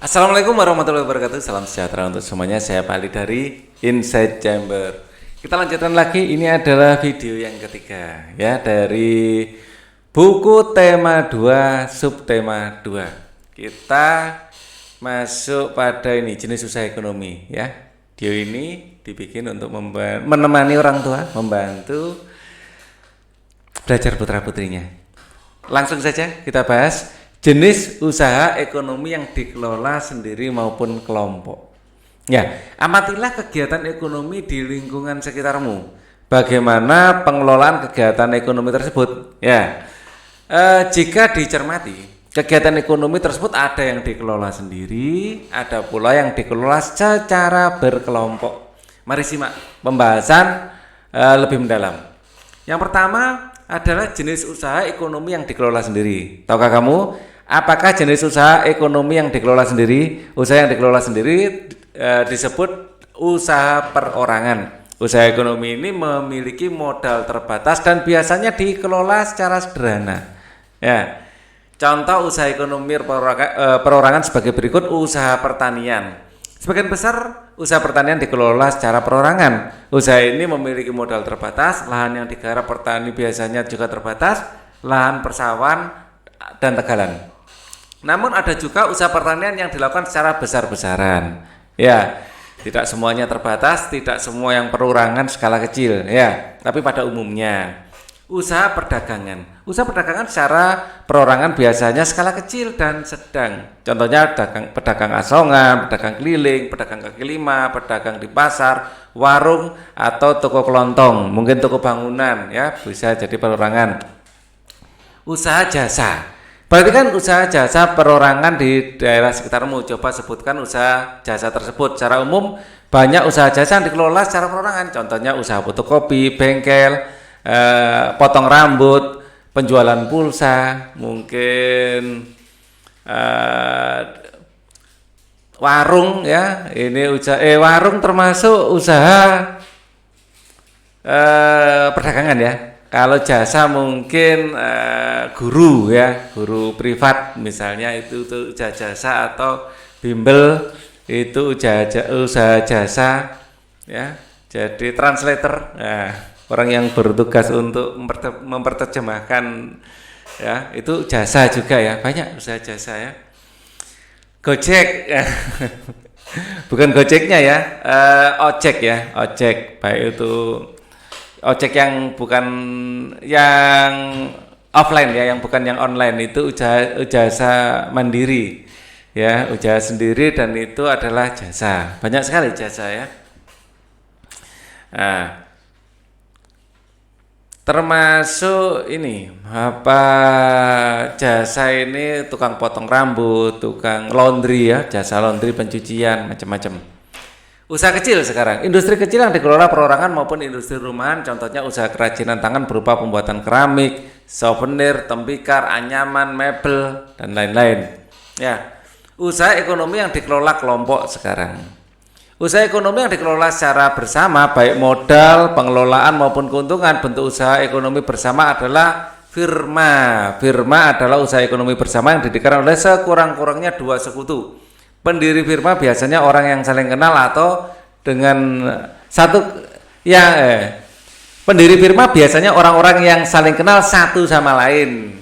Assalamualaikum warahmatullahi wabarakatuh. Salam sejahtera untuk semuanya. Saya Pak Ali dari Inside Chamber. Kita lanjutkan lagi. Ini adalah video yang ketiga ya dari buku tema 2 subtema 2. Kita masuk pada ini jenis usaha ekonomi ya. Video ini dibikin untuk menemani orang tua, membantu belajar putra-putrinya. Langsung saja kita bahas jenis usaha ekonomi yang dikelola sendiri maupun kelompok. Ya, amatilah kegiatan ekonomi di lingkungan sekitarmu. Bagaimana pengelolaan kegiatan ekonomi tersebut? Ya, jika dicermati, kegiatan ekonomi tersebut ada yang dikelola sendiri, ada pula yang dikelola secara berkelompok. Mari simak pembahasan lebih mendalam. Yang pertama adalah jenis usaha ekonomi yang dikelola sendiri. Tahukah kamu? Apakah jenis usaha ekonomi yang dikelola sendiri? Usaha yang dikelola sendiri disebut usaha perorangan. Usaha ekonomi ini memiliki modal terbatas dan biasanya dikelola secara sederhana. Ya, contoh usaha ekonomi perorangan sebagai berikut: usaha pertanian. Sebagian besar usaha pertanian dikelola secara perorangan. Usaha ini memiliki modal terbatas, lahan yang digarap petani biasanya juga terbatas, lahan persawahan dan tegalan. Namun ada juga usaha pertanian yang dilakukan secara besar-besaran. Ya, tidak semuanya terbatas, tidak semua yang perorangan skala kecil, ya. Tapi pada umumnya, usaha perdagangan. Usaha perdagangan secara perorangan biasanya skala kecil dan sedang. Contohnya pedagang asongan, pedagang keliling, pedagang kaki lima, pedagang di pasar, warung atau toko kelontong, mungkin toko bangunan, ya, bisa jadi perorangan. Usaha jasa. Berarti kan usaha jasa perorangan di daerah sekitarmu. Coba sebutkan usaha jasa tersebut. Secara umum banyak usaha jasa yang dikelola secara perorangan. Contohnya usaha fotokopi, bengkel, potong rambut, penjualan pulsa, mungkin warung ya. Ini warung termasuk usaha perdagangan ya. Kalau jasa mungkin guru ya, guru privat misalnya itu usaha jasa, atau bimbel itu usaha jasa ya. Jadi translator, nah, orang yang bertugas untuk memperterjemahkan ya, itu jasa juga ya, banyak usaha jasa ya. Gojek ya. Bukan Gojeknya ya, ojek ya, ojek, baik itu ojek yang bukan yang offline ya, yang bukan yang online, itu jasa mandiri ya, usaha sendiri, dan itu adalah jasa. Banyak sekali jasa ya. Nah, termasuk ini jasa ini tukang potong rambut, tukang laundry ya, jasa laundry, pencucian, macam-macam. Usaha kecil sekarang, industri kecil yang dikelola perorangan maupun industri rumahan, contohnya usaha kerajinan tangan berupa pembuatan keramik, souvenir, tembikar, anyaman, mebel, dan lain-lain. Ya, usaha ekonomi yang dikelola kelompok sekarang. Usaha ekonomi yang dikelola secara bersama, baik modal, pengelolaan maupun keuntungan. Bentuk usaha ekonomi bersama adalah firma. Firma adalah usaha ekonomi bersama yang didirikan oleh sekurang-kurangnya 2 sekutu. Pendiri firma biasanya orang yang saling kenal atau dengan pendiri firma biasanya orang-orang yang saling kenal satu sama lain.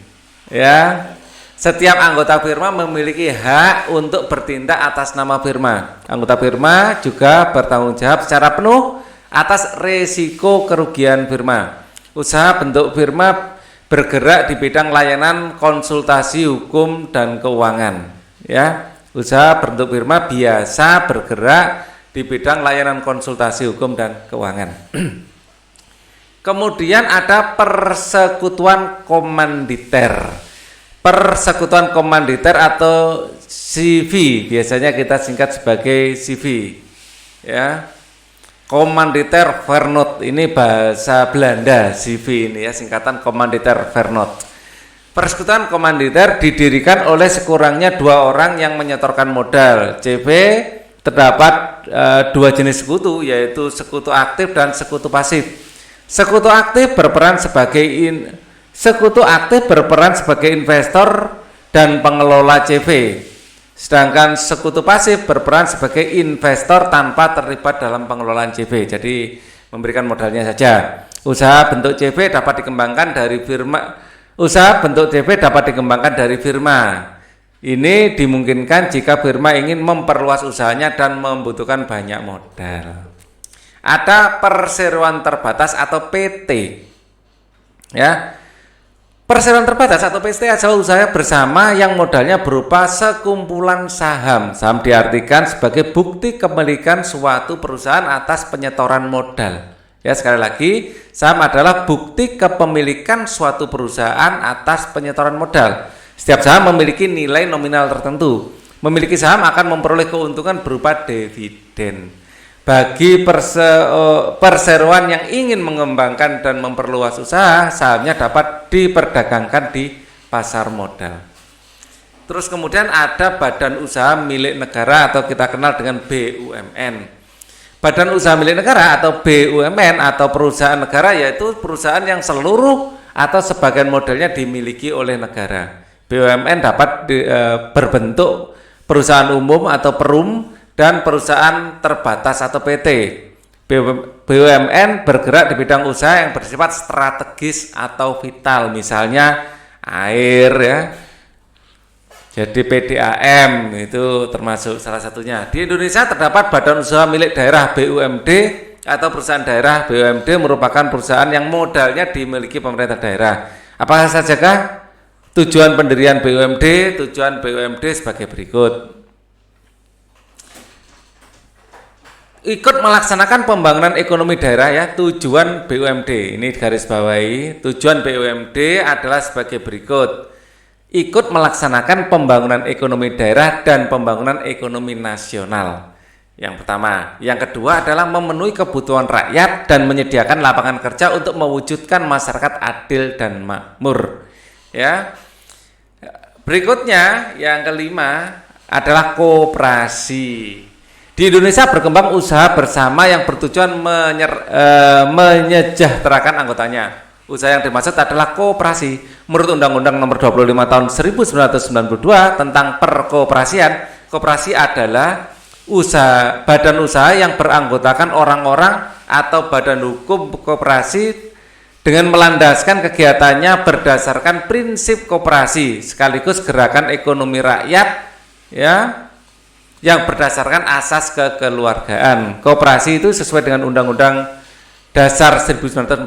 Ya. Setiap anggota firma memiliki hak untuk bertindak atas nama firma. Anggota firma juga bertanggung jawab secara penuh atas resiko kerugian firma. Usaha bentuk firma bergerak di bidang layanan, konsultasi, hukum, dan keuangan. Ya. Usaha bentuk firma biasa bergerak di bidang layanan, konsultasi, hukum, dan keuangan. Kemudian ada persekutuan komanditer. Persekutuan komanditer atau CV, biasanya kita singkat sebagai CV. Ya. Komanditer Vennoot, ini bahasa Belanda, CV ini ya, singkatan komanditer Vennoot. Persekutuan komanditer didirikan oleh sekurangnya 2 orang yang menyetorkan modal. CV terdapat 2 jenis sekutu, yaitu sekutu aktif dan sekutu pasif. Sekutu aktif berperan sebagai investor dan pengelola CV. Sedangkan sekutu pasif berperan sebagai investor tanpa terlibat dalam pengelolaan CV. Jadi memberikan modalnya saja. Usaha bentuk CV dapat dikembangkan dari firma. Usaha bentuk CV dapat dikembangkan dari firma. Ini dimungkinkan jika firma ingin memperluas usahanya dan membutuhkan banyak modal. Ada perseroan terbatas atau PT. Ya. Perseroan terbatas atau PT adalah usaha bersama yang modalnya berupa sekumpulan saham. Saham diartikan sebagai bukti kepemilikan suatu perusahaan atas penyetoran modal. Ya, sekali lagi, saham adalah bukti kepemilikan suatu perusahaan atas penyetoran modal. Setiap saham memiliki nilai nominal tertentu. Memiliki saham akan memperoleh keuntungan berupa dividen. Bagi perseroan yang ingin mengembangkan dan memperluas usaha, sahamnya dapat diperdagangkan di pasar modal. Terus kemudian ada badan usaha milik negara atau kita kenal dengan BUMN. Badan usaha milik negara atau BUMN atau perusahaan negara yaitu perusahaan yang seluruh atau sebagian modalnya dimiliki oleh negara. BUMN dapat berbentuk perusahaan umum atau perum dan perusahaan terbatas atau PT. BUMN bergerak di bidang usaha yang bersifat strategis atau vital, misalnya air ya. Jadi PDAM itu termasuk salah satunya. Di Indonesia terdapat badan usaha milik daerah BUMD atau perusahaan daerah. BUMD merupakan perusahaan yang modalnya dimiliki pemerintah daerah. Apa sajakah tujuan pendirian BUMD? Tujuan BUMD sebagai berikut. Ikut melaksanakan pembangunan ekonomi daerah ya, tujuan BUMD. Ini garis bawahi, tujuan BUMD adalah sebagai berikut. Ikut melaksanakan pembangunan ekonomi daerah dan pembangunan ekonomi nasional. Yang pertama, yang kedua adalah memenuhi kebutuhan rakyat dan menyediakan lapangan kerja untuk mewujudkan masyarakat adil dan makmur. Ya. Berikutnya, yang kelima adalah koperasi. Di Indonesia berkembang usaha bersama yang bertujuan menyejahterakan anggotanya. Usaha yang dimaksud adalah koperasi. Menurut Undang-Undang Nomor 25 Tahun 1992 tentang perkoperasian, koperasi adalah badan usaha yang beranggotakan orang-orang atau badan hukum koperasi dengan melandaskan kegiatannya berdasarkan prinsip koperasi sekaligus gerakan ekonomi rakyat ya, yang berdasarkan asas kekeluargaan. Koperasi itu sesuai dengan Undang-Undang Dasar 1945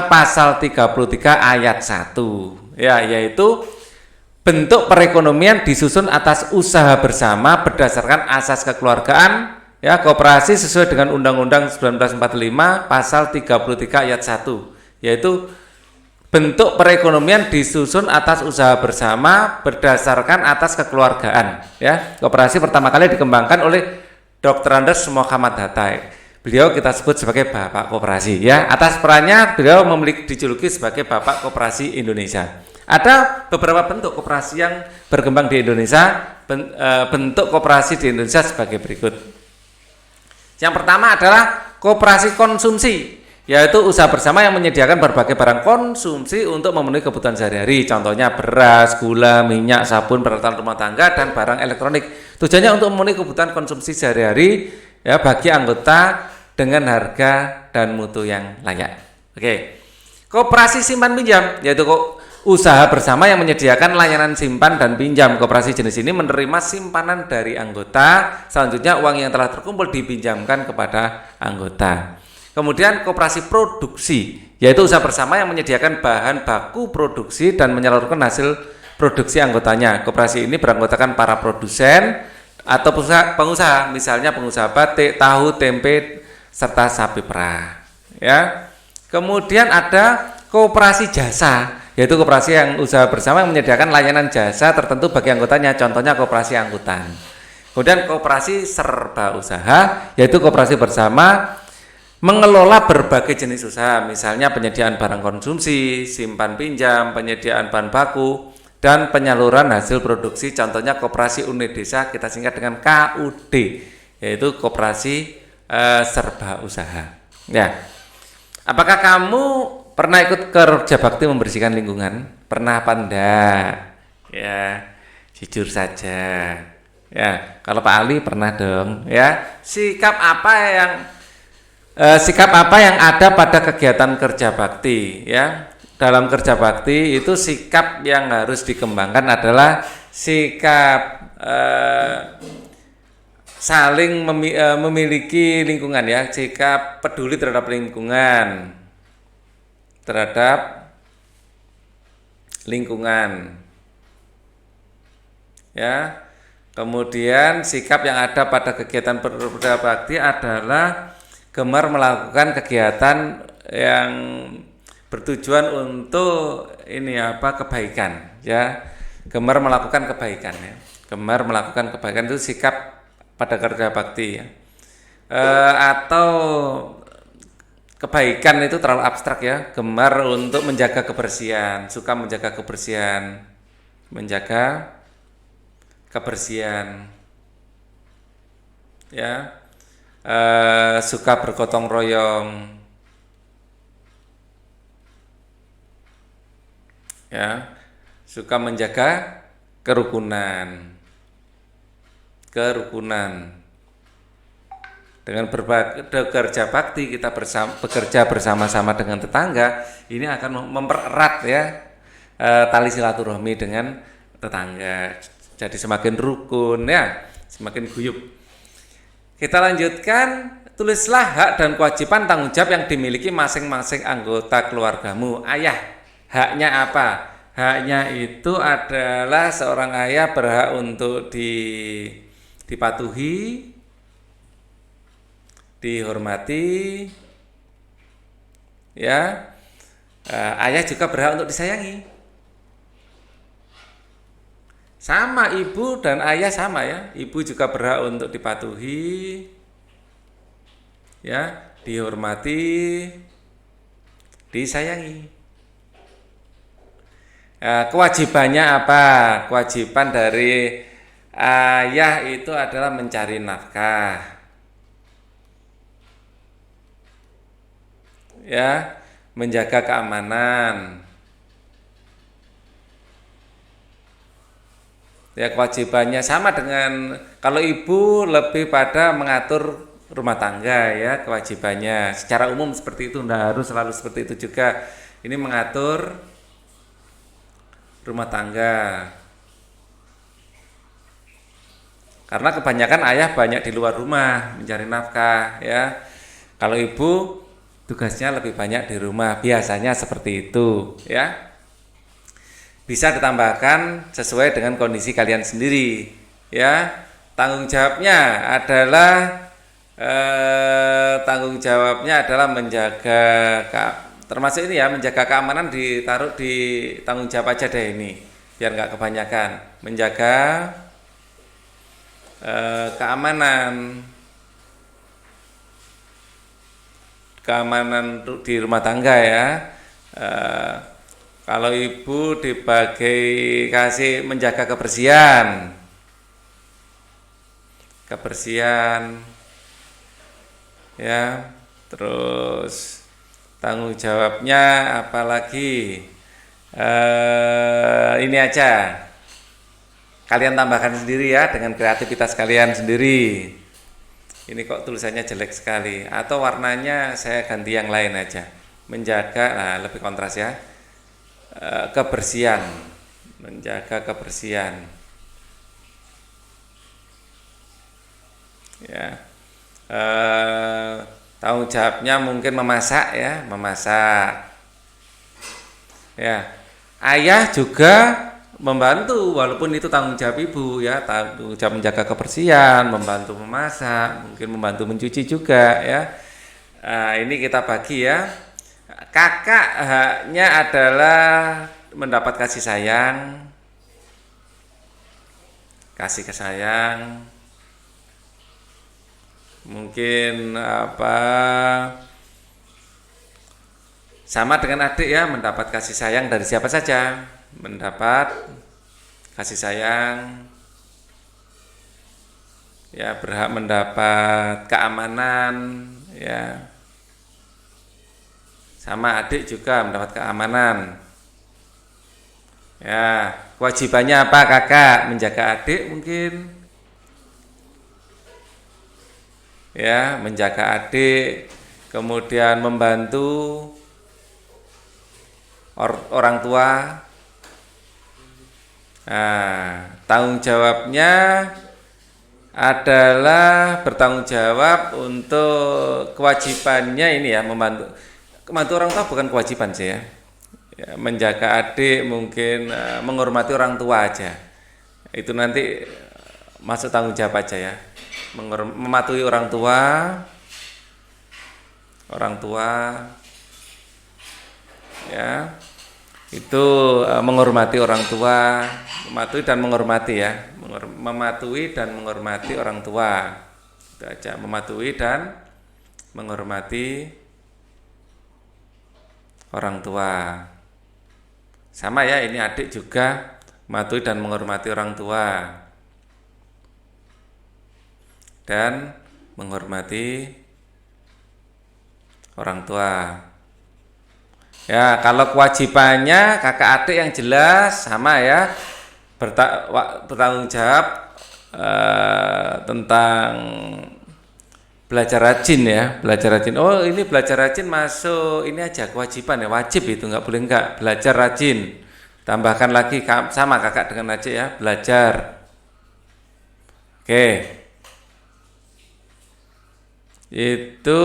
pasal 33 ayat 1. Ya, yaitu bentuk perekonomian disusun atas usaha bersama berdasarkan asas kekeluargaan. Ya, koperasi sesuai dengan Undang-Undang 1945 pasal 33 ayat 1, yaitu bentuk perekonomian disusun atas usaha bersama berdasarkan atas kekeluargaan. Ya, koperasi pertama kali dikembangkan oleh Dr. Andes Muhammad Hatta. Beliau kita sebut sebagai Bapak Koperasi. Ya, atas perannya beliau memiliki dijuluki sebagai Bapak Koperasi Indonesia. Ada beberapa bentuk koperasi yang berkembang di Indonesia. Bentuk koperasi di Indonesia sebagai berikut. Yang pertama adalah koperasi konsumsi, yaitu usaha bersama yang menyediakan berbagai barang konsumsi untuk memenuhi kebutuhan sehari-hari. Contohnya beras, gula, minyak, sabun, peralatan rumah tangga, dan barang elektronik. Tujuannya untuk memenuhi kebutuhan konsumsi sehari-hari ya bagi anggota dengan harga dan mutu yang layak. Oke. Koperasi simpan pinjam, yaitu usaha bersama yang menyediakan layanan simpan dan pinjam. Koperasi jenis ini menerima simpanan dari anggota. Selanjutnya uang yang telah terkumpul dipinjamkan kepada anggota. Kemudian koperasi produksi, yaitu usaha bersama yang menyediakan bahan baku produksi dan menyalurkan hasil produksi anggotanya. Koperasi ini beranggotakan para produsen atau pengusaha, misalnya pengusaha batik, tahu, tempe, serta sapi perah. Ya. Kemudian ada koperasi jasa, yaitu koperasi yang usaha bersama yang menyediakan layanan jasa tertentu bagi anggotanya. Contohnya koperasi angkutan. Kemudian koperasi serba usaha, yaitu koperasi bersama mengelola berbagai jenis usaha, misalnya penyediaan barang konsumsi, simpan pinjam, penyediaan bahan baku, dan penyaluran hasil produksi. Contohnya koperasi unit desa, kita singkat dengan KUD, yaitu koperasi serba usaha. Ya, apakah kamu pernah ikut kerja bakti membersihkan lingkungan? Pernah apa enggak? Ya, jujur saja. Ya, kalau Pak Ali pernah dong, ya. Sikap apa yang ada pada kegiatan kerja bakti, ya. Dalam kerja bakti itu sikap yang harus dikembangkan adalah sikap saling memiliki lingkungan, ya, sikap peduli terhadap lingkungan, ya. Kemudian sikap yang ada pada kegiatan kerja bakti adalah gemar melakukan kegiatan yang bertujuan untuk kebaikan, ya. Gemar melakukan kebaikan, ya. Gemar melakukan kebaikan itu sikap pada kerja bakti, ya. Atau kebaikan itu terlalu abstrak, ya. Gemar untuk menjaga kebersihan, suka menjaga kebersihan, ya. Suka bergotong royong, ya. Suka menjaga kerukunan. Dengan bekerja bakti, kita bekerja bersama-sama dengan tetangga, ini akan mempererat, ya, tali silaturahmi dengan tetangga. Jadi semakin rukun, ya, semakin guyup. Kita lanjutkan, tulislah hak dan kewajiban tanggung jawab yang dimiliki masing-masing anggota keluargamu. Ayah, haknya apa? Haknya itu adalah seorang ayah berhak untuk dipatuhi, dihormati, ya. Ayah juga berhak untuk disayangi. Sama, ibu dan ayah sama, ya. Ibu juga berhak untuk dipatuhi, ya, dihormati, disayangi. Kewajibannya apa? Kewajiban dari ayah itu adalah mencari nafkah, ya, menjaga keamanan. Ya, kewajibannya sama dengan kalau ibu lebih pada mengatur rumah tangga, ya, kewajibannya. Secara umum seperti itu, tidak harus selalu seperti itu juga. Ini mengatur rumah tangga. Karena kebanyakan ayah banyak di luar rumah mencari nafkah, ya. Kalau ibu tugasnya lebih banyak di rumah, biasanya seperti itu, ya. Bisa ditambahkan sesuai dengan kondisi kalian sendiri, ya. Tanggung jawabnya adalah menjaga, termasuk ini, ya, menjaga keamanan ditaruh di tanggung jawab aja deh ini, biar nggak kebanyakan. Menjaga keamanan di rumah tangga, ya. Kalau ibu kasih menjaga kebersihan, ya. Terus tanggung jawabnya apalagi, ini aja, kalian tambahkan sendiri, ya, dengan kreativitas kalian sendiri. Ini kok tulisannya jelek sekali, atau warnanya saya ganti yang lain aja. Menjaga, lebih kontras, ya. Kebersihan, menjaga kebersihan, ya. Tanggung jawabnya mungkin memasak, ya, ya. Ayah juga membantu, walaupun itu tanggung jawab ibu, ya, tanggung jawab menjaga kebersihan, membantu memasak, mungkin membantu mencuci juga, ya. Ini kita bagi, ya. Kakak haknya adalah mendapat kasih sayang, mungkin sama dengan adik, ya, mendapat kasih sayang dari siapa saja, mendapat kasih sayang, ya, berhak mendapat keamanan, ya. Sama adik juga mendapat keamanan, ya. Kewajibannya apa kakak? Menjaga adik mungkin, ya, menjaga adik, kemudian membantu orang tua. Nah, tanggung jawabnya adalah bertanggung jawab untuk kewajibannya ini ya, membantu orang tua bukan kewajiban sih ya. Ya, menjaga adik mungkin menghormati orang tua aja. Itu nanti masuk tanggung jawab aja ya. Mematuhi orang tua ya. Itu menghormati orang tua, mematuhi dan menghormati ya, mematuhi dan menghormati orang tua. Itu aja, mematuhi dan menghormati orang tua. Sama ya, ini adik juga mematuhi dan menghormati orang tua dan menghormati orang tua. Ya, kalau kewajibannya kakak adik yang jelas sama ya, bertanggung jawab tentang belajar rajin ya, belajar rajin. Oh, ini belajar rajin masuk ini aja kewajiban ya, wajib itu, nggak boleh nggak, belajar rajin. Tambahkan lagi sama kakak dengan adik ya, belajar. Oke. Itu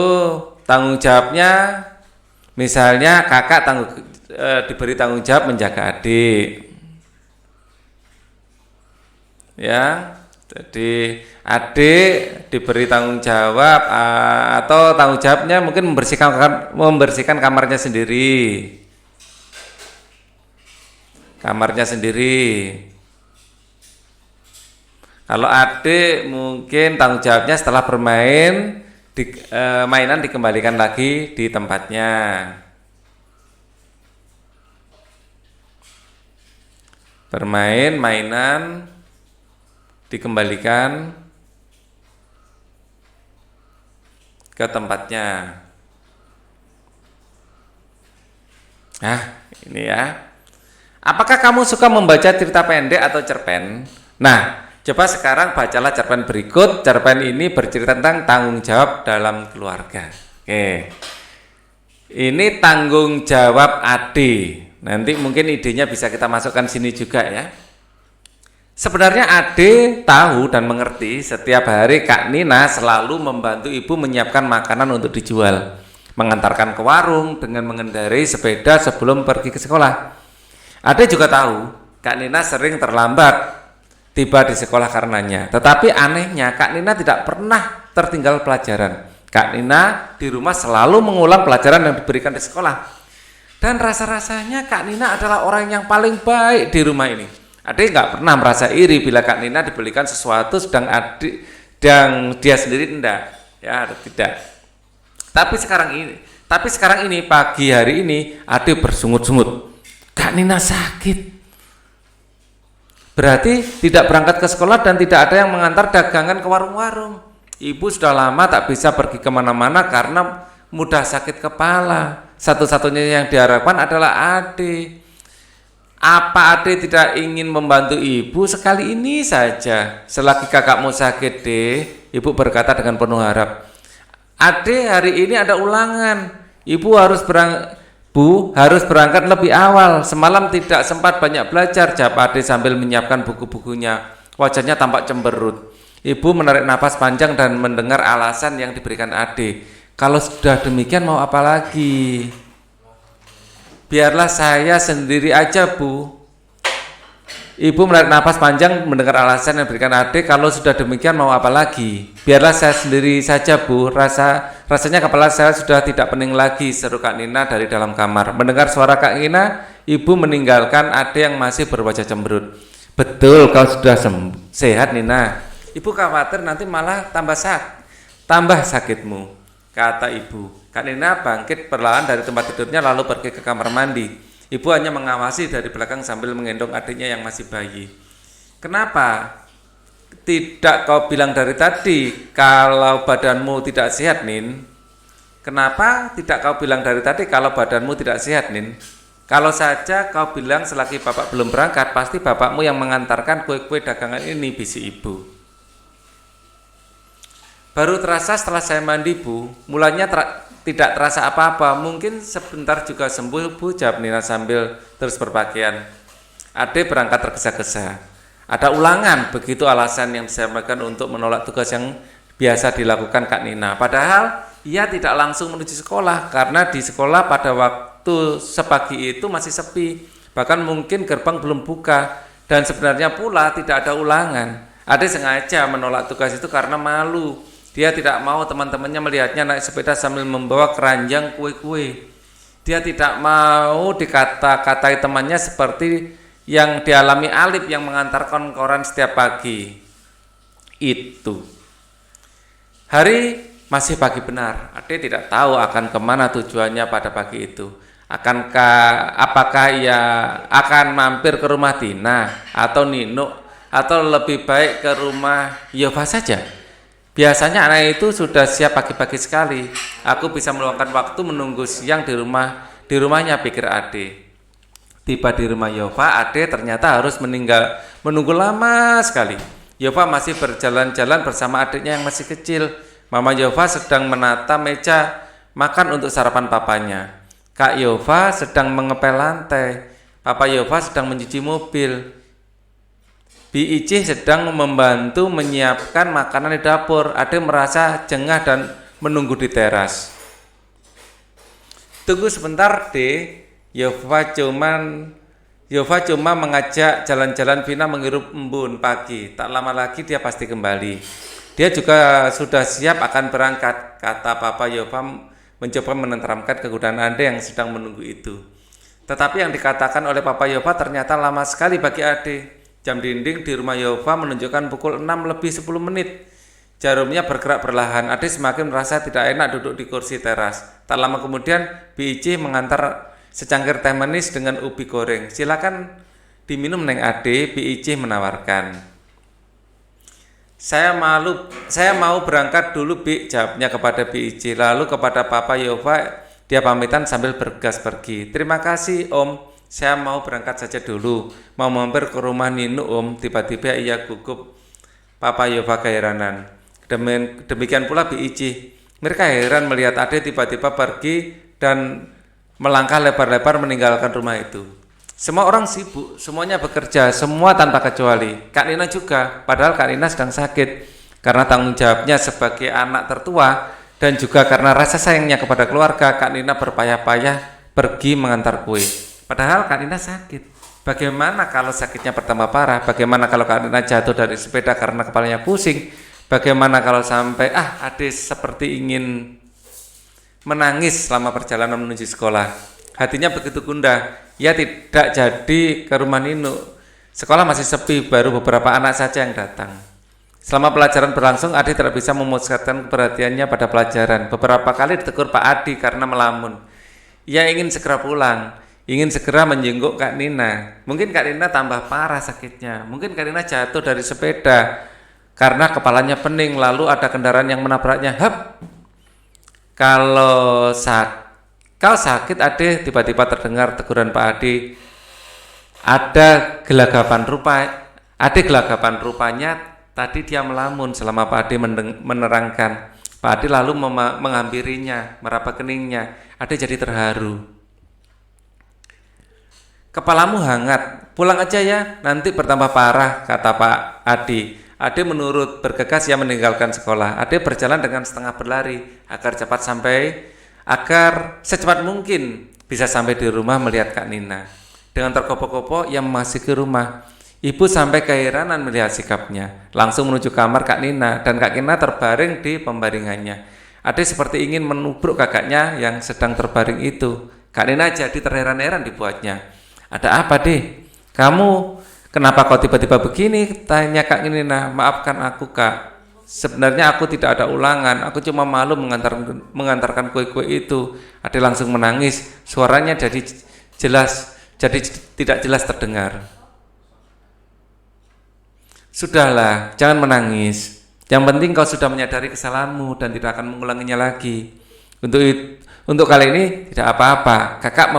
tanggung jawabnya. Misalnya kakak diberi tanggung jawab menjaga adik, ya. Jadi adik diberi tanggung jawab atau tanggung jawabnya mungkin membersihkan kamarnya sendiri, Kalau adik mungkin tanggung jawabnya setelah bermain mainan dikembalikan lagi di tempatnya. Mainan dikembalikan ke tempatnya. Nah, ini ya. Apakah kamu suka membaca cerita pendek atau cerpen? Nah, coba sekarang bacalah cerpen berikut. Cerpen ini bercerita tentang tanggung jawab dalam keluarga. Oke. Ini tanggung jawab Ade. Nanti mungkin idenya bisa kita masukkan sini juga ya. Sebenarnya Ade tahu dan mengerti setiap hari Kak Nina selalu membantu ibu menyiapkan makanan untuk dijual, mengantarkan ke warung dengan mengendarai sepeda sebelum pergi ke sekolah. Ade juga tahu Kak Nina sering terlambat tiba di sekolah karenanya. Tetapi anehnya Kak Nina tidak pernah tertinggal pelajaran. Kak Nina di rumah selalu mengulang pelajaran yang diberikan di sekolah. Dan rasa-rasanya Kak Nina adalah orang yang paling baik di rumah ini. Ade nggak pernah merasa iri bila Kak Nina dibelikan sesuatu sedang dia sendiri tidak. Ya, tidak. Tapi sekarang ini pagi hari ini Ade bersungut-sungut. Kak Nina sakit. Berarti tidak berangkat ke sekolah dan tidak ada yang mengantar dagangan ke warung-warung. Ibu sudah lama tak bisa pergi kemana-mana karena mudah sakit kepala. Satu-satunya yang diharapkan adalah Ade. Apa Ade tidak ingin membantu ibu sekali ini saja? Selagi kakakmu sakit deh, ibu berkata dengan penuh harap. Ade, hari ini ada ulangan. Ibu harus berangkat lebih awal. Semalam tidak sempat banyak belajar, jawab Ade sambil menyiapkan buku-bukunya. Wajahnya tampak cemberut. Ibu menarik napas panjang dan mendengar alasan yang diberikan Ade. Kalau sudah demikian mau apa lagi? Biarlah saya sendiri aja, Bu. Ibu menarik napas panjang mendengar alasan yang diberikan Ade. Kalau sudah demikian mau apa lagi? Biarlah saya sendiri saja, Bu. Rasanya kepala saya sudah tidak pening lagi, seru Kak Nina dari dalam kamar. Mendengar suara Kak Nina, ibu meninggalkan Ade yang masih berwajah cemberut. Betul, kau sudah sehat, Nina. Ibu khawatir nanti malah tambah sakitmu, kata ibu. Kak Nina bangkit perlahan dari tempat tidurnya lalu pergi ke kamar mandi. Ibu hanya mengawasi dari belakang sambil menggendong adiknya yang masih bayi. Kenapa tidak kau bilang dari tadi kalau badanmu tidak sehat, Nin? Kenapa tidak kau bilang dari tadi kalau badanmu tidak sehat, Nin? Kalau saja kau bilang selagi bapak belum berangkat, pasti bapakmu yang mengantarkan kue-kue dagangan ini, bisik ibu. Baru terasa setelah saya mandi Bu, mulanya tidak terasa apa-apa, mungkin sebentar juga sembuh Bu, jawab Nina sambil terus berpakaian. Ade berangkat tergesa-gesa. Ada ulangan, begitu alasan yang disampaikan untuk menolak tugas yang biasa dilakukan Kak Nina. Padahal ia tidak langsung menuju sekolah, karena di sekolah pada waktu sepagi itu masih sepi, bahkan mungkin gerbang belum buka, dan sebenarnya pula tidak ada ulangan. Ade sengaja menolak tugas itu karena malu. Dia tidak mau teman-temannya melihatnya naik sepeda sambil membawa keranjang kue-kue. Dia tidak mau dikata-katai temannya seperti yang dialami Alif yang mengantarkan koran setiap pagi. Itu. Hari masih pagi benar. Ade tidak tahu akan kemana tujuannya pada pagi itu. Apakah ia akan mampir ke rumah Tina atau Nino, atau lebih baik ke rumah Yova saja? Biasanya anak itu sudah siap pagi-pagi sekali. Aku bisa meluangkan waktu menunggu siang di rumahnya, pikir Ade. Tiba di rumah Yova, Ade ternyata harus menunggu lama sekali. Yova masih berjalan-jalan bersama adiknya yang masih kecil. Mama Yova sedang menata meja makan untuk sarapan papanya. Kak Yova sedang mengepel lantai. Papa Yova sedang mencuci mobil. Bi Icih sedang membantu menyiapkan makanan di dapur. Ade merasa jengah dan menunggu di teras. Tunggu sebentar deh. Yova cuma mengajak jalan-jalan Vina menghirup embun pagi. Tak lama lagi dia pasti kembali. Dia juga sudah siap akan berangkat, kata Papa Yova mencoba menenteramkan kegundahan Ade yang sedang menunggu itu. Tetapi yang dikatakan oleh Papa Yova ternyata lama sekali bagi Ade. Jam dinding di rumah Yova menunjukkan pukul 6 lebih 10 menit. Jarumnya bergerak perlahan. Ade semakin merasa tidak enak duduk di kursi teras. Tak lama kemudian Bi Icih mengantar secangkir teh manis dengan ubi goreng. Silakan diminum Neng Ade, Bi Icih menawarkan. Saya mau berangkat dulu Bi, jawabnya kepada Bi Icih. Lalu kepada Papa Yova dia pamitan sambil bergegas pergi. Terima kasih Om. Saya mau berangkat saja dulu, mau mampir ke rumah Nino Om. Tiba-tiba ia gugup. Papa Yova keheranan. Demikian pula Bi Icih. Mereka heran melihat Ade tiba-tiba pergi dan melangkah lebar-lebar meninggalkan rumah itu. Semua orang sibuk, semuanya bekerja, semua tanpa kecuali. Kak Nina juga, padahal Kak Nina sedang sakit. Karena tanggung jawabnya sebagai anak tertua dan juga karena rasa sayangnya kepada keluarga, Kak Nina berpayah-payah pergi mengantar kue. Padahal Kak Nina sakit. Bagaimana kalau sakitnya bertambah parah? Bagaimana kalau Kak Nina jatuh dari sepeda karena kepalanya pusing? Bagaimana kalau sampai Ade seperti ingin menangis selama perjalanan menuju sekolah? Hatinya begitu gundah. Ia tidak jadi ke rumah Nino. Sekolah masih sepi, baru beberapa anak saja yang datang. Selama pelajaran berlangsung, Ade tidak bisa memusatkan perhatiannya pada pelajaran. Beberapa kali ditegur Pak Adi karena melamun. Ia ingin segera pulang, ingin segera menjenguk Kak Nina. Mungkin Kak Nina tambah parah sakitnya. Mungkin Kak Nina jatuh dari sepeda karena kepalanya pening, lalu ada kendaraan yang menabraknya. Kalau kau sakit Ade, tiba-tiba terdengar teguran Pak Adi. Ade gelagapan rupanya tadi dia melamun selama Pak Adi menerangkan. Pak Adi lalu menghampirinya, meraba keningnya. Ade jadi terharu. Kepalamu hangat, pulang aja ya, nanti bertambah parah, kata Pak Adi. Ade menurut, bergegas ia meninggalkan sekolah. Ade berjalan dengan setengah berlari agar secepat mungkin bisa sampai di rumah melihat Kak Nina. Dengan terkopo-kopo ia memasuki rumah. Ibu sampai keheranan melihat sikapnya. Langsung menuju kamar Kak Nina dan Kak Nina terbaring di pembaringannya. Ade seperti ingin menubruk kakaknya yang sedang terbaring itu. Kak Nina jadi terheran-heran dibuatnya. Ada apa deh? Kamu kenapa kau tiba-tiba begini? Tanya Kak Nina. Maafkan aku Kak. Sebenarnya aku tidak ada ulangan. Aku cuma malu mengantarkan kue-kue itu. Ade langsung menangis. Suaranya jadi tidak jelas terdengar. Sudahlah, jangan menangis. Yang penting kau sudah menyadari kesalahanmu dan tidak akan mengulanginya lagi. Untuk kali ini tidak apa-apa. Kakak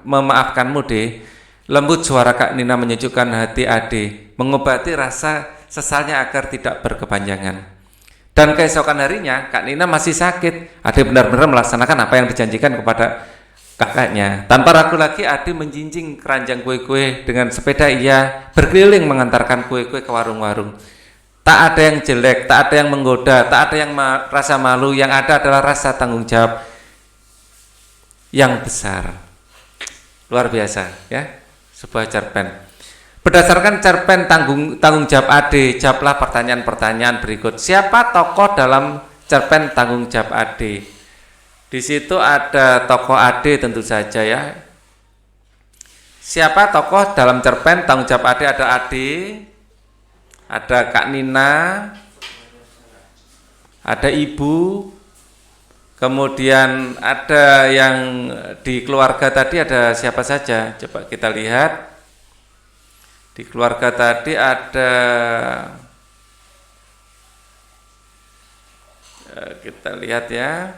memaafkanmu deh. Lembut suara Kak Nina menyejukkan hati Ade, mengobati rasa sesalnya agar tidak berkepanjangan. Dan keesokan harinya Kak Nina masih sakit. Ade benar-benar melaksanakan apa yang dijanjikan kepada kakaknya. Tanpa ragu lagi Ade menjinjing keranjang kue-kue dengan sepeda, ia berkeliling mengantarkan kue-kue ke warung-warung. Tak ada yang jelek, tak ada yang menggoda, tak ada yang rasa malu. Yang ada adalah rasa tanggung jawab yang besar. Luar biasa ya, sebuah cerpen. Berdasarkan cerpen tanggung jawab Ade, jawablah pertanyaan-pertanyaan berikut. Siapa tokoh dalam cerpen tanggung jawab Ade? Di situ ada tokoh Ade tentu saja ya. Siapa tokoh dalam cerpen tanggung jawab Ade? Ada Ade, ada Kak Nina, ada Ibu, kemudian ada yang di keluarga tadi ada siapa saja? Coba kita lihat. Di keluarga tadi ada, kita lihat ya.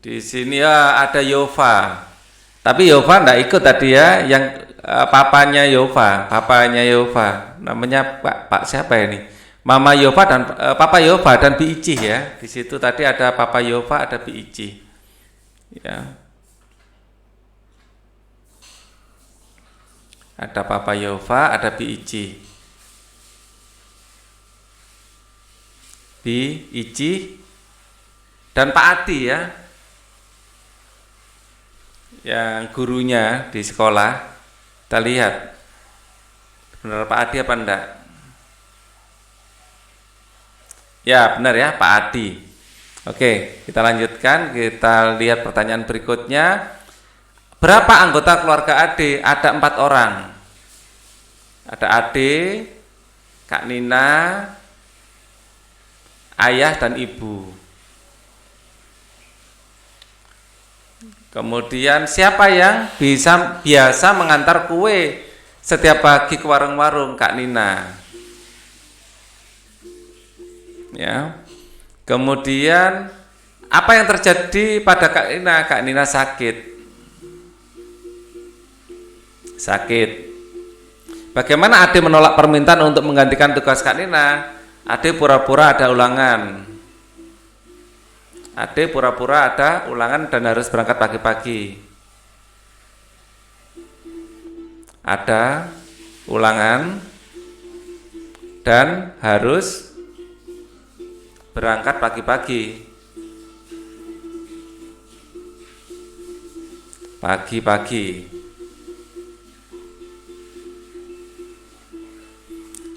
Di sini ya ada Yova. Tapi Yova enggak ikut tadi ya, yang papanya Yova, namanya Pak siapa ini? Mama Yova dan Papa Yova dan Bi Icih ya. Di situ tadi ada Papa Yova, ada Bi Icih. Ya. Ada Papa Yova, ada Bi Icih. Bi Icih dan Pak Adi ya. Yang gurunya di sekolah. Kita lihat. Benar Pak Adi apa enggak? Ya, benar ya, Pak Adi. Oke, kita lanjutkan. Kita lihat pertanyaan berikutnya. Berapa anggota keluarga Ade? Ada 4 orang. Ada Ade, Kak Nina, ayah dan ibu. Kemudian siapa yang biasa mengantar kue setiap pagi ke warung-warung? Kak Nina. Ya. Kemudian apa yang terjadi pada Kak Nina? Kak Nina sakit. Bagaimana Ade menolak permintaan untuk menggantikan tugas Kak Nina? Ade pura-pura ada ulangan. Dan harus berangkat pagi-pagi. Ada ulangan dan harus berangkat pagi-pagi.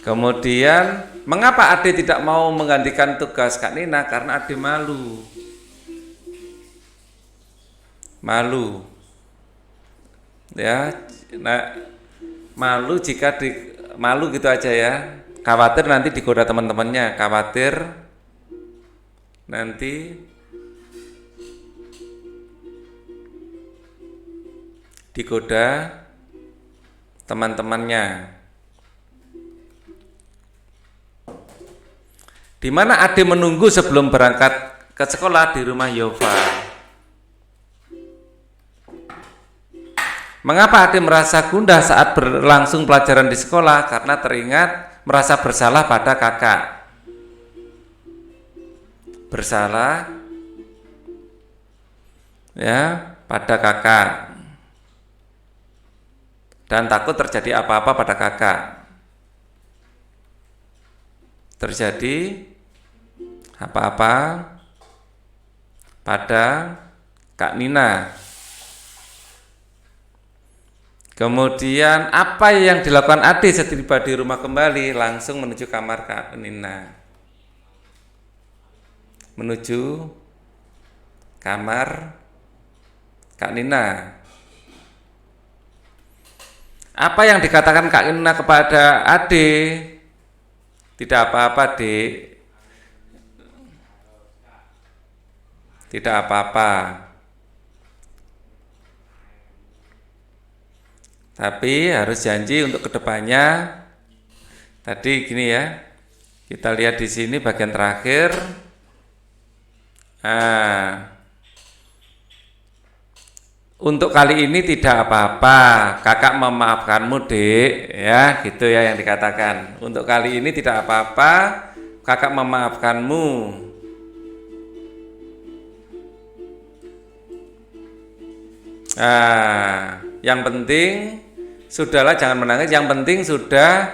Kemudian, mengapa Ade tidak mau menggantikan tugas Kak Nina? Karena Ade malu. Ya, nah, malu gitu aja ya. Khawatir nanti digoda teman-temannya, khawatir nanti digoda teman-temannya. Di mana Ade menunggu sebelum berangkat ke sekolah di rumah Yova. Mengapa Ade merasa gundah saat berlangsung pelajaran di sekolah? Karena teringat merasa bersalah pada kakak. Bersalah ya pada kakak. Dan takut terjadi apa-apa pada kakak. Terjadi apa-apa pada Kak Nina. Kemudian apa yang dilakukan Ade setiba di rumah kembali? Langsung menuju kamar Kak Nina. Menuju kamar Kak Nina. Apa yang dikatakan Kak Nina kepada Ade? Tidak apa-apa, Dek. Tidak apa-apa. Tapi harus janji untuk kedepannya. Tadi gini ya. Kita lihat di sini bagian terakhir. Untuk kali ini tidak apa-apa, kakak memaafkanmu dek, ya gitu ya yang dikatakan. Untuk kali ini tidak apa-apa, kakak memaafkanmu. Nah, yang penting sudahlah, jangan menangis, yang penting sudah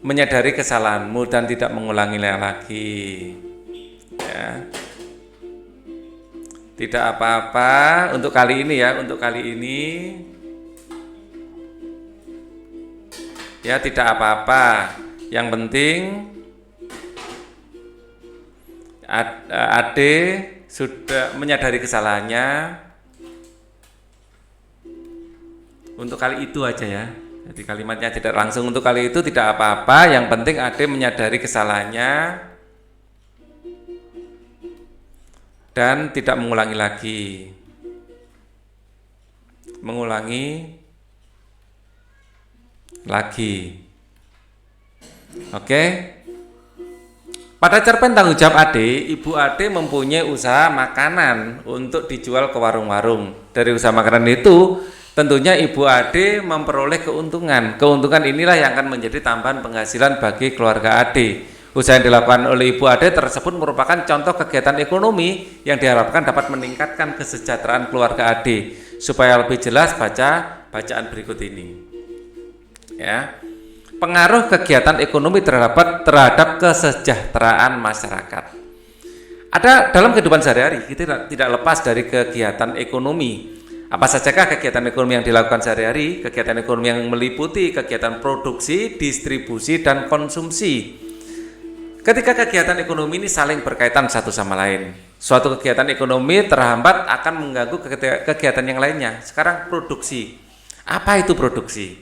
menyadari kesalahanmu dan tidak mengulanginya lagi. Ya. Tidak apa-apa untuk kali ini ya, untuk kali ini ya tidak apa-apa. Yang penting Ade sudah menyadari kesalahannya. Untuk kali itu aja ya. Jadi kalimatnya tidak langsung untuk kali itu tidak apa-apa. Yang penting Ade menyadari kesalahannya dan tidak mengulangi lagi. Oke. Pada cerpen tanggung jawab Ade, Ibu Ade mempunyai usaha makanan untuk dijual ke warung-warung. Dari usaha makanan itu, tentunya Ibu Ade memperoleh keuntungan. Keuntungan inilah yang akan menjadi tambahan penghasilan bagi keluarga Ade. Usaha yang dilakukan oleh Ibu Ade tersebut merupakan contoh kegiatan ekonomi yang diharapkan dapat meningkatkan kesejahteraan keluarga Ade. Supaya lebih jelas, baca bacaan berikut ini. Ya. Pengaruh kegiatan ekonomi terhadap kesejahteraan masyarakat. Ada dalam kehidupan sehari-hari, kita tidak lepas dari kegiatan ekonomi. Apa sajakah kegiatan ekonomi yang dilakukan sehari-hari? Kegiatan ekonomi yang meliputi kegiatan produksi, distribusi, dan konsumsi. Ketika kegiatan ekonomi ini saling berkaitan satu sama lain, suatu kegiatan ekonomi terhambat akan mengganggu kegiatan yang lainnya. Sekarang produksi. Apa itu produksi?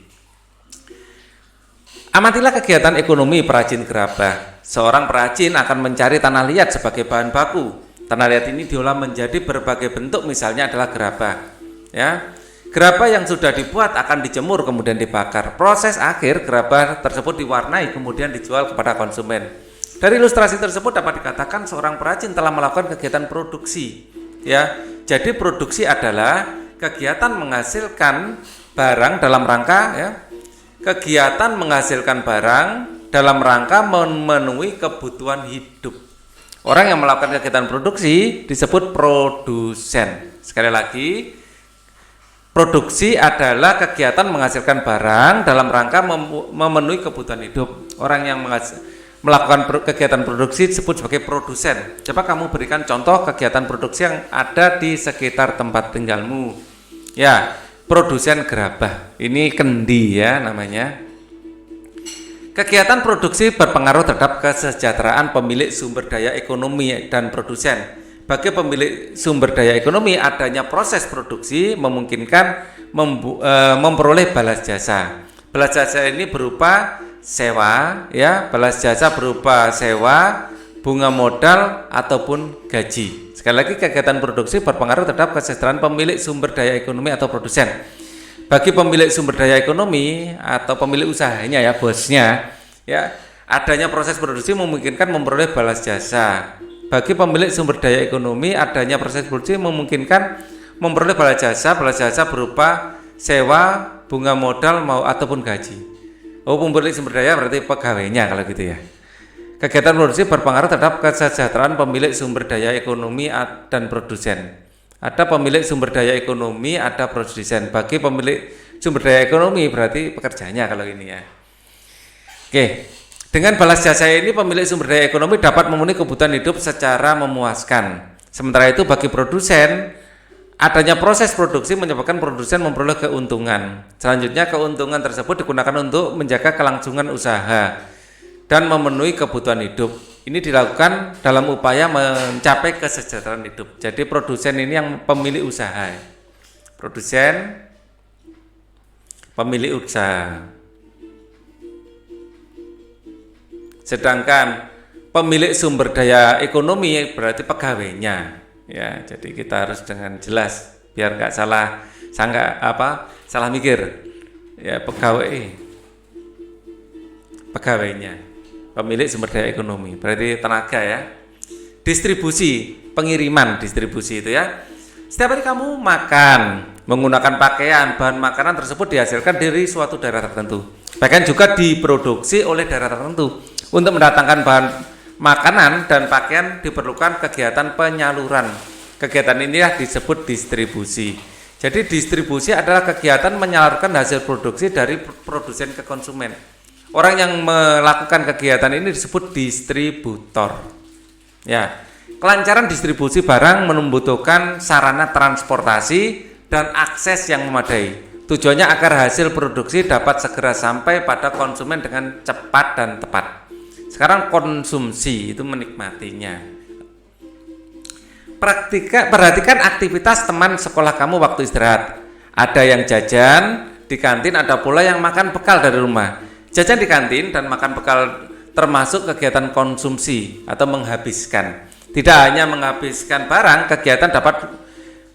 Amatilah kegiatan ekonomi perajin gerabah. Seorang perajin akan mencari tanah liat sebagai bahan baku. Tanah liat ini diolah menjadi berbagai bentuk, misalnya adalah gerabah. Ya, gerabah yang sudah dibuat akan dijemur kemudian dibakar. Proses akhir gerabah tersebut diwarnai kemudian dijual kepada konsumen. Dari ilustrasi tersebut dapat dikatakan seorang perajin telah melakukan kegiatan produksi. Ya, jadi produksi adalah kegiatan menghasilkan barang dalam rangka kegiatan menghasilkan barang dalam rangka memenuhi kebutuhan hidup. Orang yang melakukan kegiatan produksi disebut produsen. Sekali lagi, produksi adalah kegiatan menghasilkan barang dalam rangka memenuhi kebutuhan hidup. Orang yang melakukan kegiatan produksi disebut sebagai produsen. Coba kamu berikan contoh kegiatan produksi yang ada di sekitar tempat tinggalmu. Ya, produsen gerabah. Ini kendi ya namanya. Kegiatan produksi berpengaruh terhadap kesejahteraan pemilik sumber daya ekonomi dan produsen. Bagi pemilik sumber daya ekonomi, adanya proses produksi memungkinkan memperoleh balas jasa. Balas jasa ini berupa sewa, ya, balas jasa berupa sewa, bunga modal ataupun gaji. Sekali lagi, kegiatan produksi berpengaruh terhadap kesejahteraan pemilik sumber daya ekonomi atau produsen. Bagi pemilik sumber daya ekonomi atau pemilik usahanya ya, bosnya, ya, adanya proses produksi memungkinkan memperoleh balas jasa. Bagi pemilik sumber daya ekonomi, adanya proses produksi memungkinkan memperoleh balas jasa berupa sewa, bunga modal ataupun gaji. Pemilik sumber daya berarti pegawainya kalau gitu ya. Kegiatan produksi berpengaruh terhadap kesejahteraan pemilik sumber daya ekonomi dan produsen. Ada pemilik sumber daya ekonomi, ada produsen. Bagi pemilik sumber daya ekonomi berarti pekerjanya kalau ini ya. Oke, dengan balas jasa ini pemilik sumber daya ekonomi dapat memenuhi kebutuhan hidup secara memuaskan. Sementara itu bagi produsen, adanya proses produksi menyebabkan produsen memperoleh keuntungan. Selanjutnya keuntungan tersebut digunakan untuk menjaga kelangsungan usaha dan memenuhi kebutuhan hidup. Ini dilakukan dalam upaya mencapai kesejahteraan hidup. Jadi produsen ini yang pemilik usaha. Produsen, pemilik usaha. Sedangkan pemilik sumber daya ekonomi berarti pegawainya. Ya, jadi kita harus dengan jelas biar nggak salah mikir. Ya, pegawainya. Pemilik sumber daya ekonomi berarti tenaga ya. Distribusi, pengiriman distribusi itu ya. Setiap hari kamu makan, menggunakan pakaian, bahan makanan tersebut dihasilkan dari suatu daerah tertentu. Bahkan juga diproduksi oleh daerah tertentu. Untuk mendatangkan bahan makanan dan pakaian diperlukan kegiatan penyaluran. Kegiatan inilah disebut distribusi. Jadi distribusi adalah kegiatan menyalurkan hasil produksi dari produsen ke konsumen. Orang yang melakukan kegiatan ini disebut distributor. Ya, kelancaran distribusi barang membutuhkan sarana transportasi dan akses yang memadai. Tujuannya agar hasil produksi dapat segera sampai pada konsumen dengan cepat dan tepat. Sekarang konsumsi itu menikmatinya. Perhatikan aktivitas teman sekolah kamu waktu istirahat. Ada yang jajan di kantin, ada pula yang makan bekal dari rumah. Jajan di kantin dan makan bekal termasuk kegiatan konsumsi atau menghabiskan. Tidak hanya menghabiskan barang,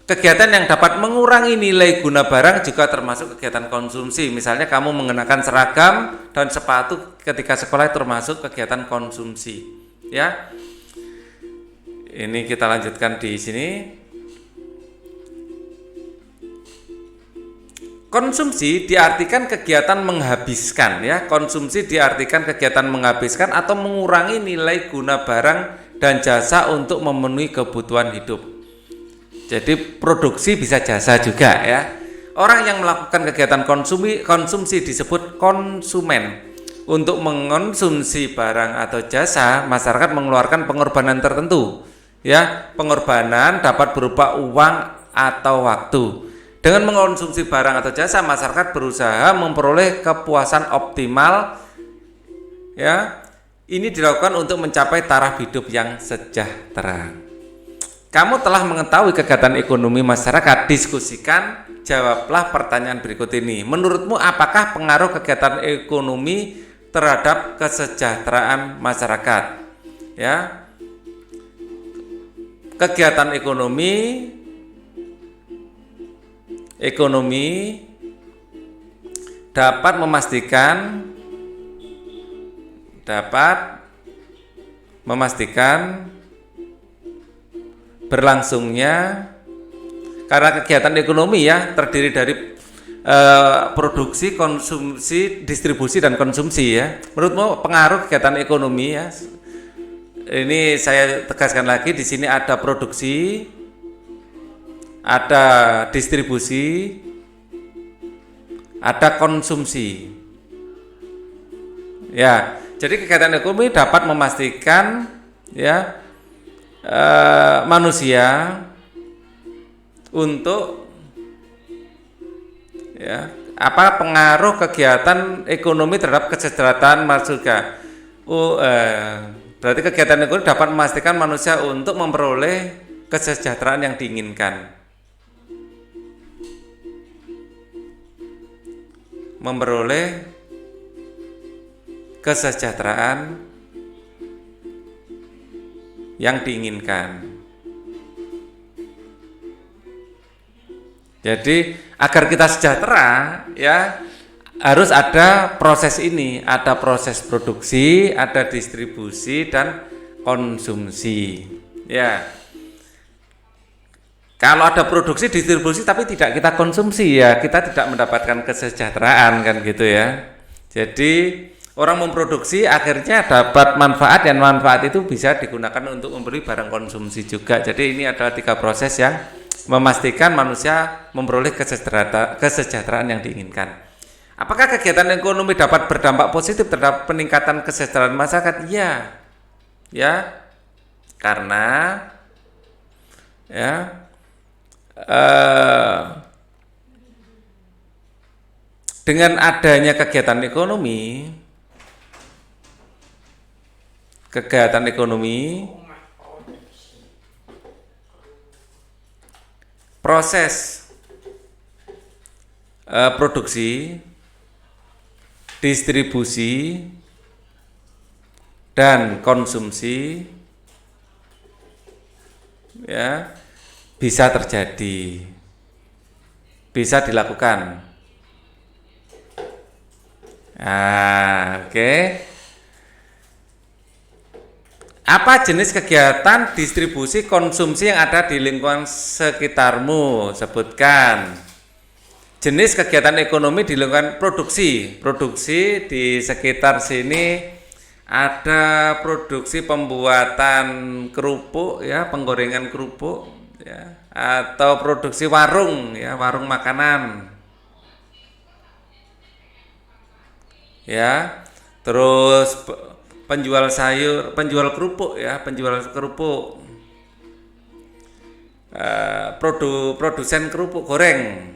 kegiatan yang dapat mengurangi nilai guna barang juga termasuk kegiatan konsumsi. Misalnya kamu mengenakan seragam dan sepatu ketika sekolah termasuk kegiatan konsumsi. Ya, ini kita lanjutkan di sini. Konsumsi diartikan kegiatan menghabiskan, ya. Konsumsi diartikan kegiatan menghabiskan atau mengurangi nilai guna barang dan jasa untuk memenuhi kebutuhan hidup. Jadi produksi bisa jasa juga, ya. Orang yang melakukan kegiatan konsumsi disebut konsumen. Untuk mengonsumsi barang atau jasa, masyarakat mengeluarkan pengorbanan tertentu. Ya, pengorbanan dapat berupa uang atau waktu. Dengan mengonsumsi barang atau jasa, masyarakat berusaha memperoleh kepuasan optimal. Ya, ini dilakukan untuk mencapai taraf hidup yang sejahtera. Kamu telah mengetahui kegiatan ekonomi masyarakat, diskusikan, jawablah pertanyaan berikut ini. Menurutmu apakah pengaruh kegiatan ekonomi terhadap kesejahteraan masyarakat? Ya. Kegiatan ekonomi dapat memastikan berlangsungnya, karena kegiatan ekonomi ya terdiri dari produksi, konsumsi, distribusi dan konsumsi, ya. Menurutmu pengaruh kegiatan ekonomi, ya. Ini saya tegaskan lagi, di sini ada produksi, ada distribusi, ada konsumsi. Ya, jadi kegiatan ekonomi dapat memastikan, ya, manusia untuk, ya, apa pengaruh kegiatan ekonomi terhadap kesejahteraan manusia. Berarti kegiatan ekonomi dapat memastikan manusia untuk memperoleh kesejahteraan yang diinginkan. Memperoleh kesejahteraan yang diinginkan. Jadi agar kita sejahtera, ya, harus ada proses ini, ada proses produksi, ada distribusi dan konsumsi. Ya. Kalau ada produksi, distribusi tapi tidak kita konsumsi, ya kita tidak mendapatkan kesejahteraan, kan gitu, ya. Jadi orang memproduksi akhirnya dapat manfaat, dan manfaat itu bisa digunakan untuk membeli barang konsumsi juga. Jadi ini adalah 3 proses yang memastikan manusia memperoleh kesejahteraan yang diinginkan. Apakah kegiatan ekonomi dapat berdampak positif terhadap peningkatan kesejahteraan masyarakat? Ya, ya, karena, ya, dengan adanya kegiatan ekonomi, proses produksi, distribusi dan konsumsi, ya, bisa terjadi, bisa dilakukan. Oke. Apa jenis kegiatan distribusi konsumsi yang ada di lingkungan sekitarmu? Sebutkan. jenis kegiatan ekonomi dilakukan produksi di sekitar sini ada produksi pembuatan kerupuk ya, penggorengan kerupuk ya, atau produksi warung ya, warung makanan ya, terus penjual sayur, penjual kerupuk ya, penjual kerupuk, produsen kerupuk goreng,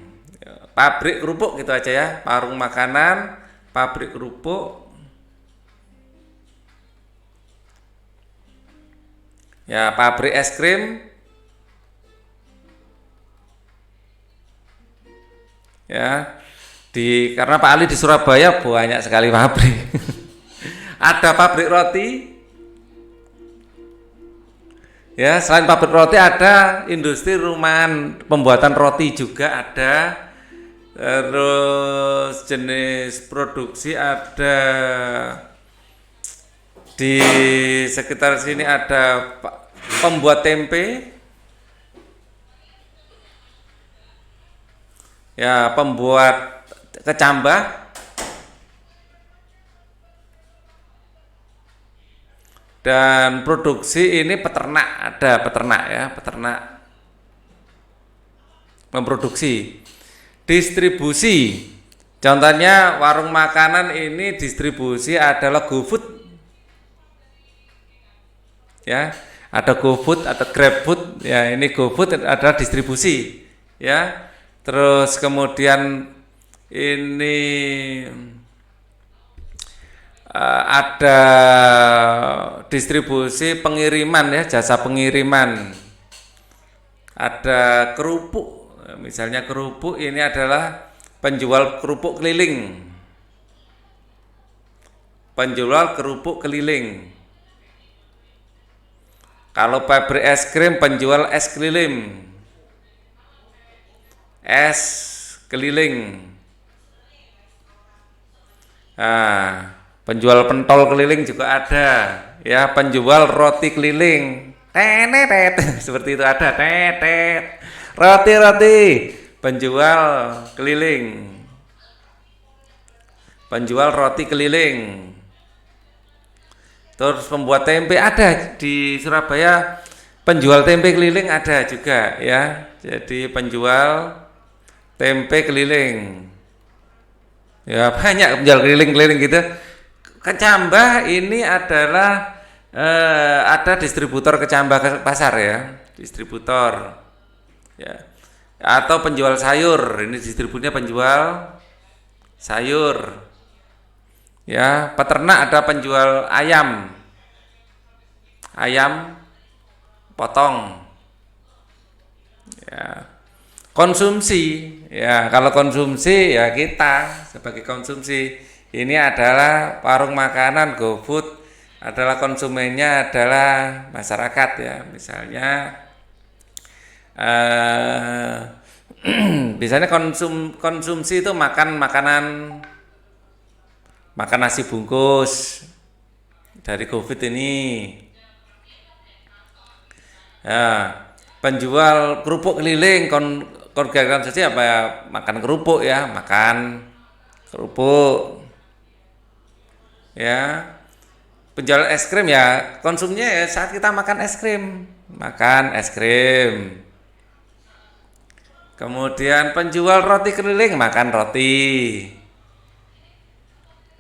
pabrik kerupuk gitu aja ya, warung makanan, pabrik kerupuk ya, pabrik es krim ya. Karena Pak Ali di Surabaya banyak sekali pabrik. Ada pabrik roti ya, selain pabrik roti ada industri rumahan pembuatan roti juga ada, terus jenis produksi ada di sekitar sini ada pembuat tempe ya, pembuat kecambah, dan produksi ini peternak, ada peternak ya, peternak memproduksi. Distribusi, contohnya warung makanan ini distribusi adalah GoFood ya, ada GoFood atau GrabFood ya, ini GoFood adalah distribusi ya. Terus kemudian ini ada distribusi pengiriman ya, jasa pengiriman. Ada kerupuk, misalnya kerupuk ini adalah penjual kerupuk keliling. Penjual kerupuk keliling. Kalau pabrik es krim, penjual es keliling. Es keliling. Nah, penjual pentol keliling juga ada ya, penjual roti keliling. Tetet seperti itu ada, tetet. Roti, penjual keliling. Penjual roti keliling. Terus pembuat tempe ada di Surabaya, penjual tempe keliling ada juga ya. Jadi penjual tempe keliling ya, banyak penjual keliling gitu. Kecambah ini adalah ada distributor kecambah ke pasar ya, distributor ya, atau penjual sayur, ini distribusinya penjual sayur ya. Peternak ada penjual ayam potong ya. Konsumsi ya, kalau konsumsi ya kita sebagai konsumsi ini adalah warung makanan, GoFood adalah konsumennya adalah masyarakat ya. Misalnya biasanya konsumsi itu makan nasi bungkus dari GoFood ini ya. Penjual kerupuk keliling organisasi apa ya, makan kerupuk ya, makan kerupuk ya. Penjual es krim ya, konsumnya ya saat kita makan es krim, kemudian penjual roti keliling makan roti,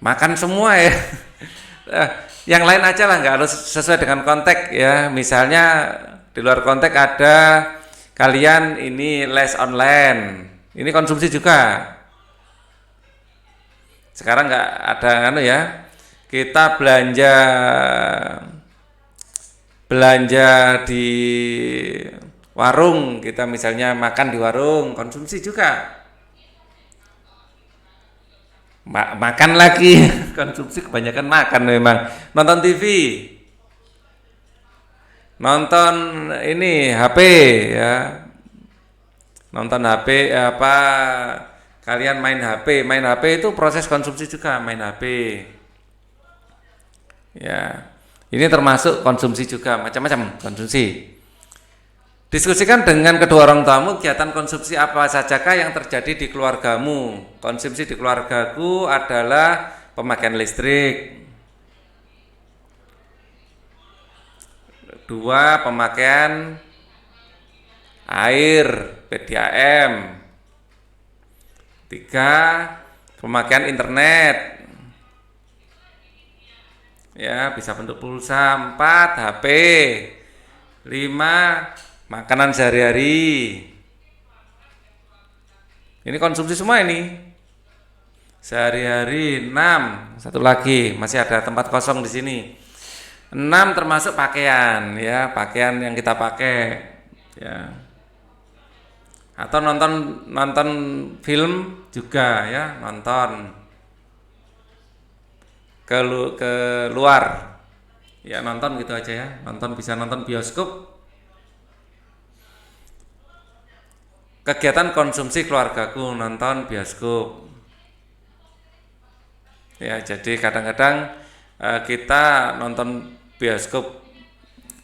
makan semua ya. Yang lain aja lah, nggak harus sesuai dengan konteks ya. Misalnya di luar konteks ada kalian ini les online, ini konsumsi juga. Sekarang nggak ada ya, kita belanja di warung, kita misalnya makan di warung, konsumsi juga. Makan lagi, konsumsi kebanyakan makan memang. Nonton TV, nonton ini HP ya, nonton HP apa, kalian main HP itu proses konsumsi juga, main HP ya. Ini termasuk konsumsi juga, macam-macam konsumsi. Diskusikan dengan kedua orang tuamu kegiatan konsumsi apa sajakah yang terjadi di keluargamu. Konsumsi di keluargaku adalah pemakaian listrik. 2. Pemakaian air PDAM. 3. Pemakaian internet. Ya, bisa bentuk pulsa. 4. HP. 5. Makanan sehari-hari. Ini konsumsi semua ini. Sehari-hari. 6. Satu lagi, masih ada tempat kosong di sini. 6 termasuk pakaian, ya, pakaian yang kita pakai, ya. Atau nonton film juga, ya, nonton ke luar. Ya, nonton gitu aja ya. Nonton, bisa nonton bioskop. Kegiatan konsumsi keluargaku, nonton bioskop. Ya, jadi kadang-kadang kita nonton bioskop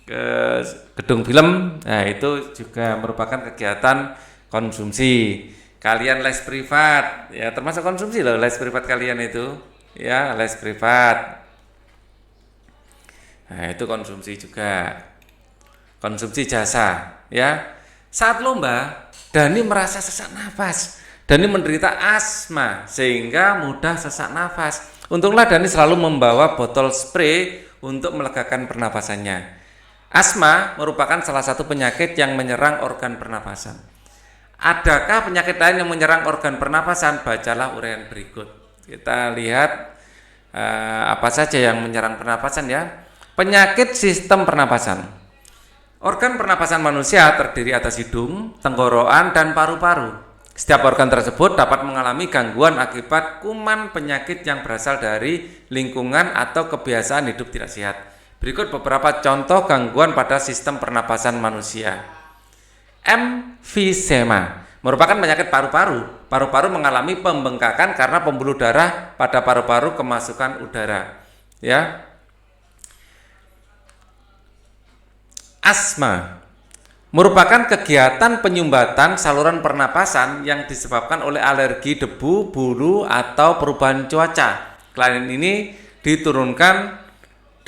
ke gedung film, nah itu juga merupakan kegiatan konsumsi. Kalian les privat, ya termasuk konsumsi loh, les privat kalian itu, ya les privat. Nah itu konsumsi juga. Konsumsi jasa, ya. Saat lomba, Dani merasa sesak nafas. Dani menderita asma sehingga mudah sesak nafas. Untunglah Dani selalu membawa botol spray untuk melegakan pernapasannya. Asma merupakan salah satu penyakit yang menyerang organ pernapasan. Adakah penyakit lain yang menyerang organ pernapasan? Bacalah uraian berikut. Kita lihat apa saja yang menyerang pernapasan ya. Penyakit sistem pernapasan. Organ pernapasan manusia terdiri atas hidung, tenggorokan, dan paru-paru. Setiap organ tersebut dapat mengalami gangguan akibat kuman penyakit yang berasal dari lingkungan atau kebiasaan hidup tidak sehat. Berikut beberapa contoh gangguan pada sistem pernapasan manusia. Emfisema merupakan penyakit paru-paru. Paru-paru mengalami pembengkakan karena pembuluh darah pada paru-paru kemasukan udara. Ya. Asma merupakan kegiatan penyumbatan saluran pernapasan yang disebabkan oleh alergi debu, bulu, atau perubahan cuaca. Kelainan ini diturunkan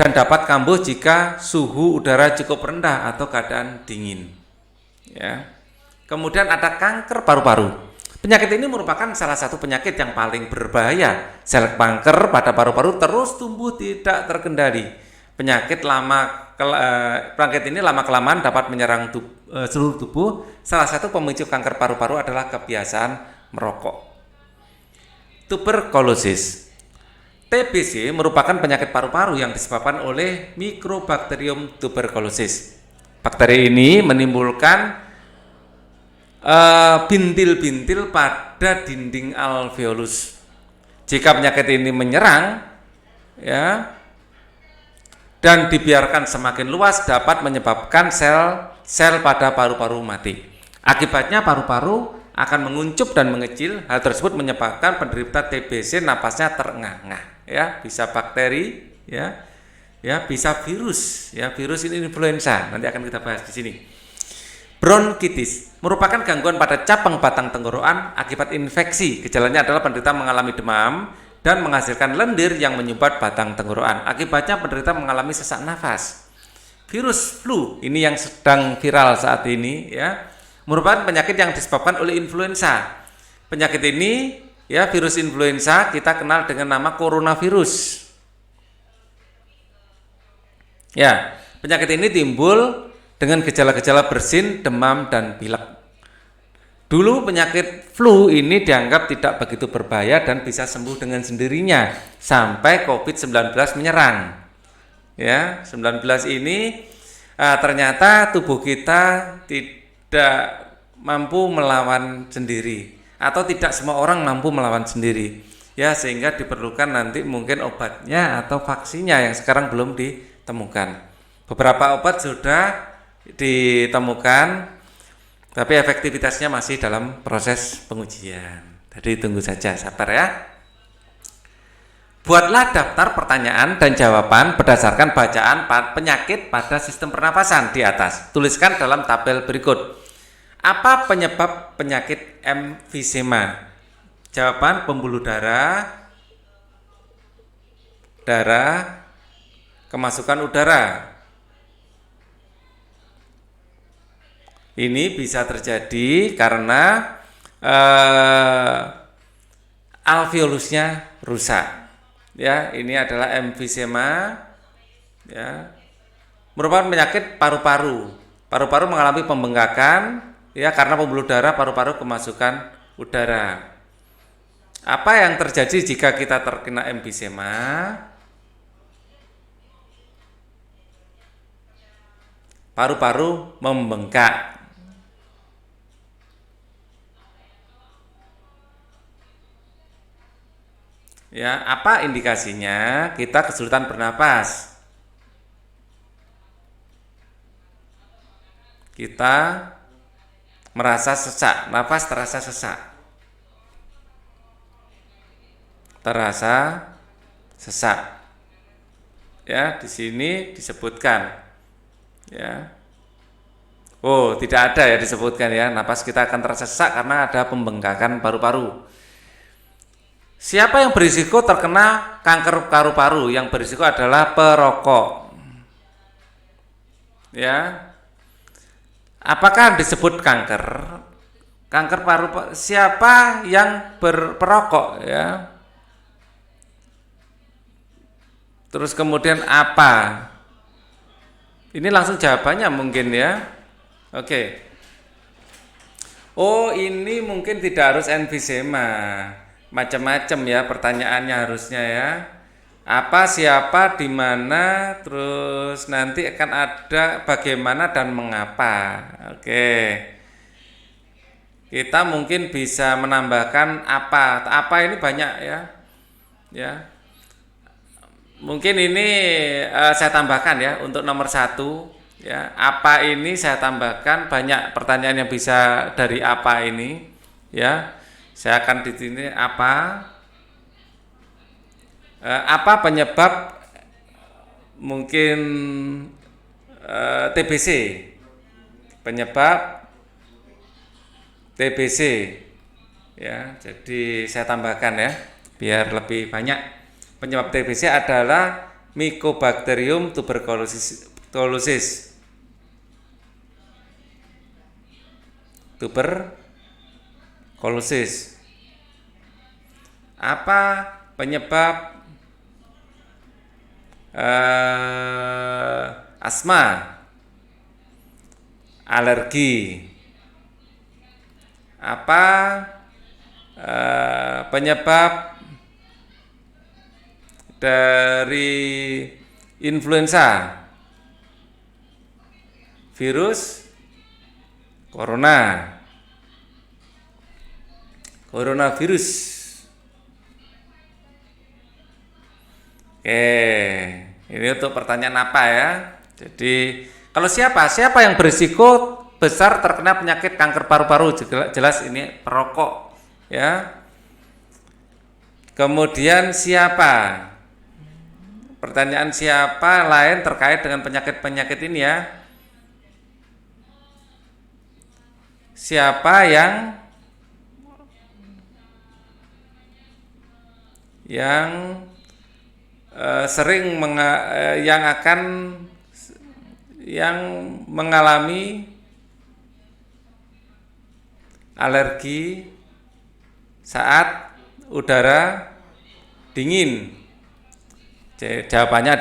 dan dapat kambuh jika suhu udara cukup rendah atau keadaan dingin. Ya. Kemudian ada kanker paru-paru. Penyakit ini merupakan salah satu penyakit yang paling berbahaya. Sel kanker pada paru-paru terus tumbuh tidak terkendali. Penyakit ini lama-kelamaan dapat menyerang seluruh tubuh. Salah satu pemicu kanker paru-paru adalah kebiasaan merokok. Tuberkulosis. TBC merupakan penyakit paru-paru yang disebabkan oleh Mycobacterium tuberculosis. Bakteri ini menimbulkan bintil-bintil pada dinding alveolus. Jika penyakit ini menyerang, ya, dan dibiarkan semakin luas dapat menyebabkan sel pada paru-paru mati. Akibatnya paru-paru akan menguncup dan mengecil. Hal tersebut menyebabkan penderita TBC napasnya terengah-engah. Ya, bisa bakteri, ya, bisa virus. Ya, virus ini influenza. Nanti akan kita bahas di sini. Bronkitis merupakan gangguan pada capang batang tenggorokan akibat infeksi. Gejalanya adalah penderita mengalami demam dan menghasilkan lendir yang menyumbat batang tenggorokan. Akibatnya penderita mengalami sesak nafas. Virus flu ini yang sedang viral saat ini, ya, merupakan penyakit yang disebabkan oleh influenza. Penyakit ini, ya, virus influenza kita kenal dengan nama coronavirus. Ya, penyakit ini timbul dengan gejala-gejala bersin, demam, dan pilek. Dulu penyakit flu ini dianggap tidak begitu berbahaya dan bisa sembuh dengan sendirinya sampai COVID-19 menyerang. Ya, 19 ini ternyata tubuh kita tidak mampu melawan sendiri atau tidak semua orang mampu melawan sendiri. Ya, sehingga diperlukan nanti mungkin obatnya atau vaksinnya yang sekarang belum ditemukan. Beberapa obat sudah ditemukan, tapi efektivitasnya masih dalam proses pengujian. Jadi tunggu saja, sabar ya. Buatlah daftar pertanyaan dan jawaban berdasarkan bacaan penyakit pada sistem pernapasan di atas. Tuliskan dalam tabel berikut. Apa penyebab penyakit emfisema? Jawaban pembuluh darah, kemasukan udara. Ini bisa terjadi karena alveolusnya rusak. Ya, ini adalah emfisema, ya, merupakan penyakit paru-paru. Paru-paru mengalami pembengkakan, ya, karena pembuluh darah paru-paru kemasukan udara. Apa yang terjadi jika kita terkena emfisema? Paru-paru membengkak. Ya, apa indikasinya? Kita kesulitan bernapas. Kita merasa sesak, napas terasa sesak. Terasa sesak. Ya, di sini disebutkan. Ya. Oh, tidak ada ya disebutkan ya. Napas kita akan terasa sesak karena ada pembengkakan paru-paru. Siapa yang berisiko terkena kanker paru-paru? Yang berisiko adalah perokok. Ya. Apakah disebut kanker? Kanker paru-paru. Siapa yang perokok? Ya. Terus kemudian apa? Ini langsung jawabannya mungkin ya. Oke. Oh, ini mungkin tidak harus emfisema. Macam-macam ya pertanyaannya harusnya ya. Apa, siapa, di mana, terus nanti akan ada bagaimana dan mengapa. Oke. Kita mungkin bisa menambahkan apa. Apa ini banyak ya. Ya. Mungkin ini saya tambahkan ya untuk nomor 1 ya. Apa ini saya tambahkan, banyak pertanyaan yang bisa dari apa ini ya. Saya akan di sini apa penyebab mungkin TBC, penyebab TBC ya. Jadi saya tambahkan ya biar lebih banyak. Penyebab TBC adalah Mycobacterium tuberculosis. Tuberkulosis. Apa penyebab asma, alergi? Apa penyebab dari influenza? Virus coronavirus. Oke, ini untuk pertanyaan apa ya? Jadi, kalau siapa yang berisiko besar terkena penyakit kanker paru-paru? Jelas ini perokok, ya. Kemudian siapa? Pertanyaan siapa lain terkait dengan penyakit-penyakit ini ya? Siapa yang sering yang mengalami alergi saat udara dingin? Jawabannya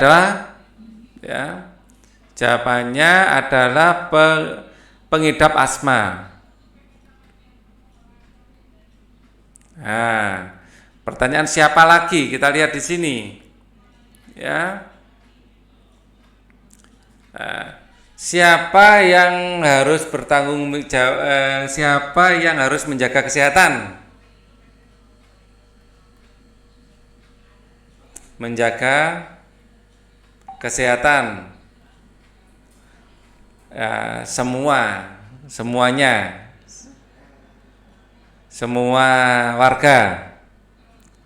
adalah pengidap asma. Nah, pertanyaan siapa lagi? Kita lihat di sini. Ya. Siapa yang harus siapa yang harus menjaga kesehatan? Menjaga kesehatan. Ya, semuanya. Semua warga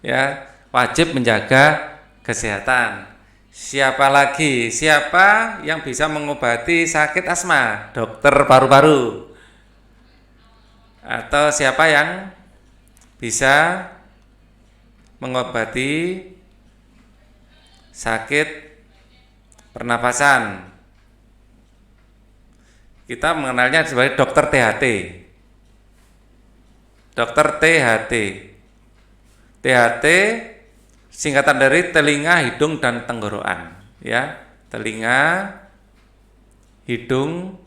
ya wajib menjaga kesehatan. Siapa lagi? Siapa yang bisa mengobati sakit asma? Dokter paru-paru. Atau siapa yang bisa mengobati sakit pernapasan? Kita mengenalnya sebagai dokter THT. Dokter THT. THT singkatan dari telinga, hidung, dan tenggorokan. Ya, telinga, hidung,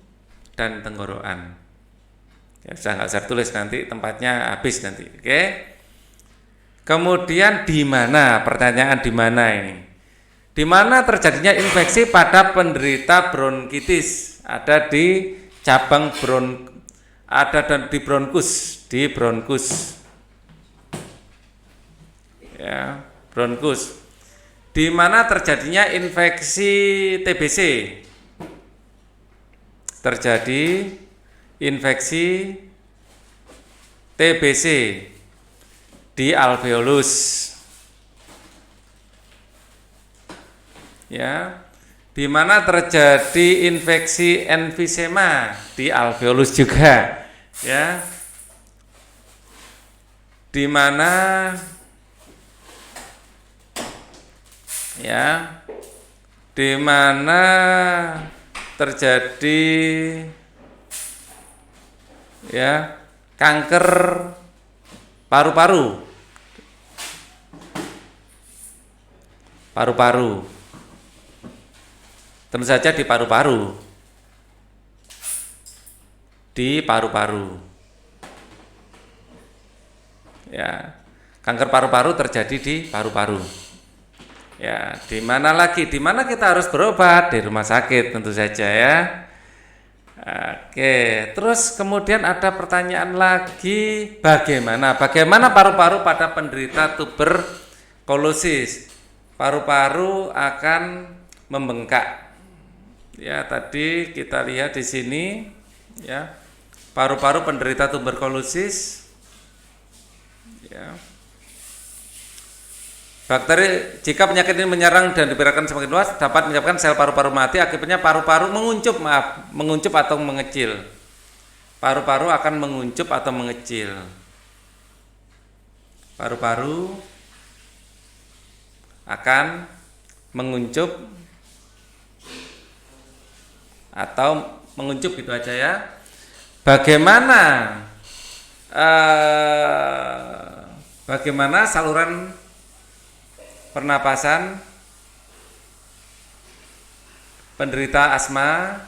dan tenggorokan. Ya, saya nggak usah tulis nanti tempatnya habis nanti. Oke. Kemudian di mana? Pertanyaan di mana ini? Di mana terjadinya infeksi pada penderita bronkitis? Ada di cabang di bronkus. Ya, bronkus. Di mana terjadinya infeksi TBC? Terjadi infeksi TBC di alveolus. Ya. Di mana terjadi infeksi emfisema? Di alveolus juga. Ya. Di mana ya? Di mana terjadi ya kanker paru-paru? Paru-paru. Tentu saja di paru-paru. Di paru-paru. Ya, kanker paru-paru terjadi di paru-paru. Ya, di mana lagi? Di mana kita harus berobat? Di rumah sakit tentu saja ya. Oke, terus kemudian ada pertanyaan lagi, bagaimana paru-paru pada penderita tuberkulosis? Paru-paru akan membengkak. Ya, tadi kita lihat di sini ya. Paru-paru penderita tuberkulosis ya. Bakteri, jika penyakit ini menyerang dan dibiarkan semakin luas, dapat menyebabkan sel paru-paru mati. Akibatnya paru-paru menguncup atau mengecil. Paru-paru akan menguncup atau mengecil. Paru-paru akan menguncup atau menguncup gitu aja ya. Bagaimana saluran pernapasan penderita asma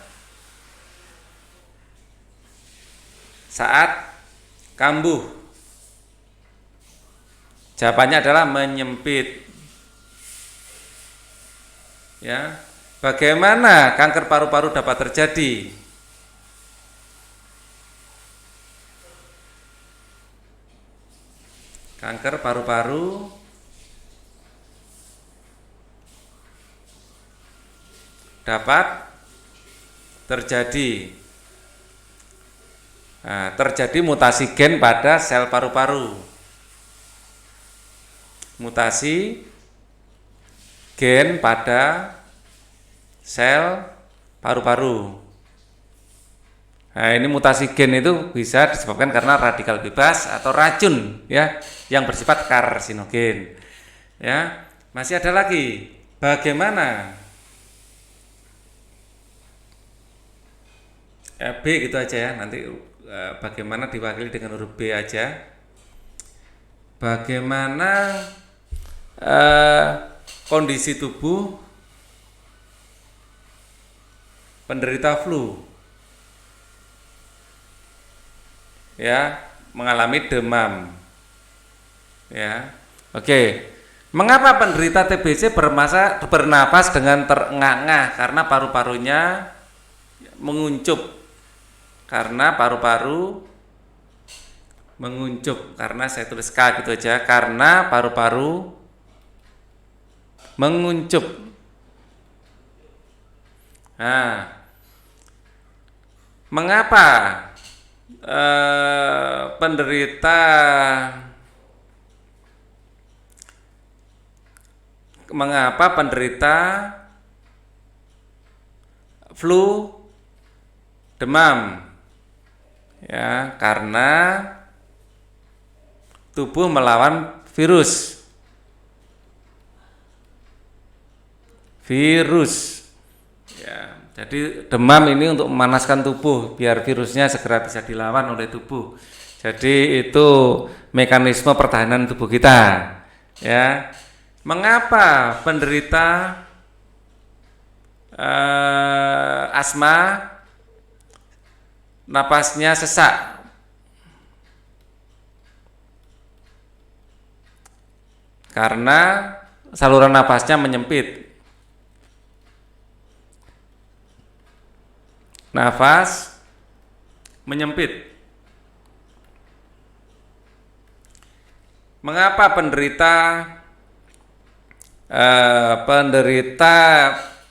saat kambuh? Jawabannya adalah menyempit. Ya. Bagaimana kanker paru-paru dapat terjadi? Kanker paru-paru dapat terjadi. Nah, terjadi mutasi gen pada sel paru-paru. Mutasi gen pada sel paru-paru. Nah, ini mutasi gen itu bisa disebabkan karena radikal bebas atau racun ya yang bersifat karsinogen. Ya, masih ada lagi. Bagaimana? B gitu aja ya. Nanti bagaimana diwakili dengan huruf B aja. Bagaimana kondisi tubuh penderita flu ya, mengalami demam ya. Oke, mengapa penderita TBC bernapas dengan terengah-engah? Karena paru-parunya menguncup. Karena paru-paru menguncup. Karena saya tulis K gitu aja. Karena paru-paru menguncup. Nah, mengapa penderita Mengapa penderita flu demam? Ya, karena tubuh melawan virus. Ya, jadi demam ini untuk memanaskan tubuh biar virusnya segera bisa dilawan oleh tubuh. Jadi itu mekanisme pertahanan tubuh kita. Ya, mengapa penderita asma napasnya sesak? Karena saluran napasnya menyempit. Nafas menyempit. Mengapa penderita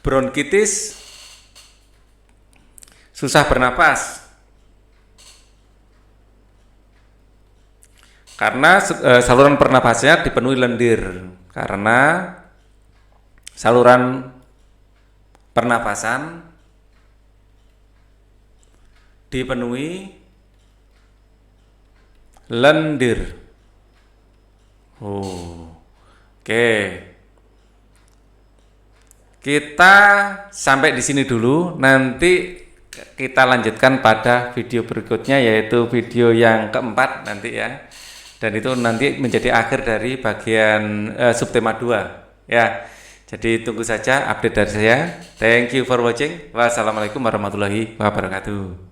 bronkitis susah bernapas? Karena saluran pernapasnya dipenuhi lendir. Karena saluran pernapasan dipenuhi lendir. Oke. Kita sampai di sini dulu. Nanti kita lanjutkan pada video berikutnya, yaitu video yang keempat nanti ya. Dan itu nanti menjadi akhir dari bagian subtema 2 ya. Jadi tunggu saja update dari saya. Thank you for watching. Wassalamualaikum warahmatullahi wabarakatuh.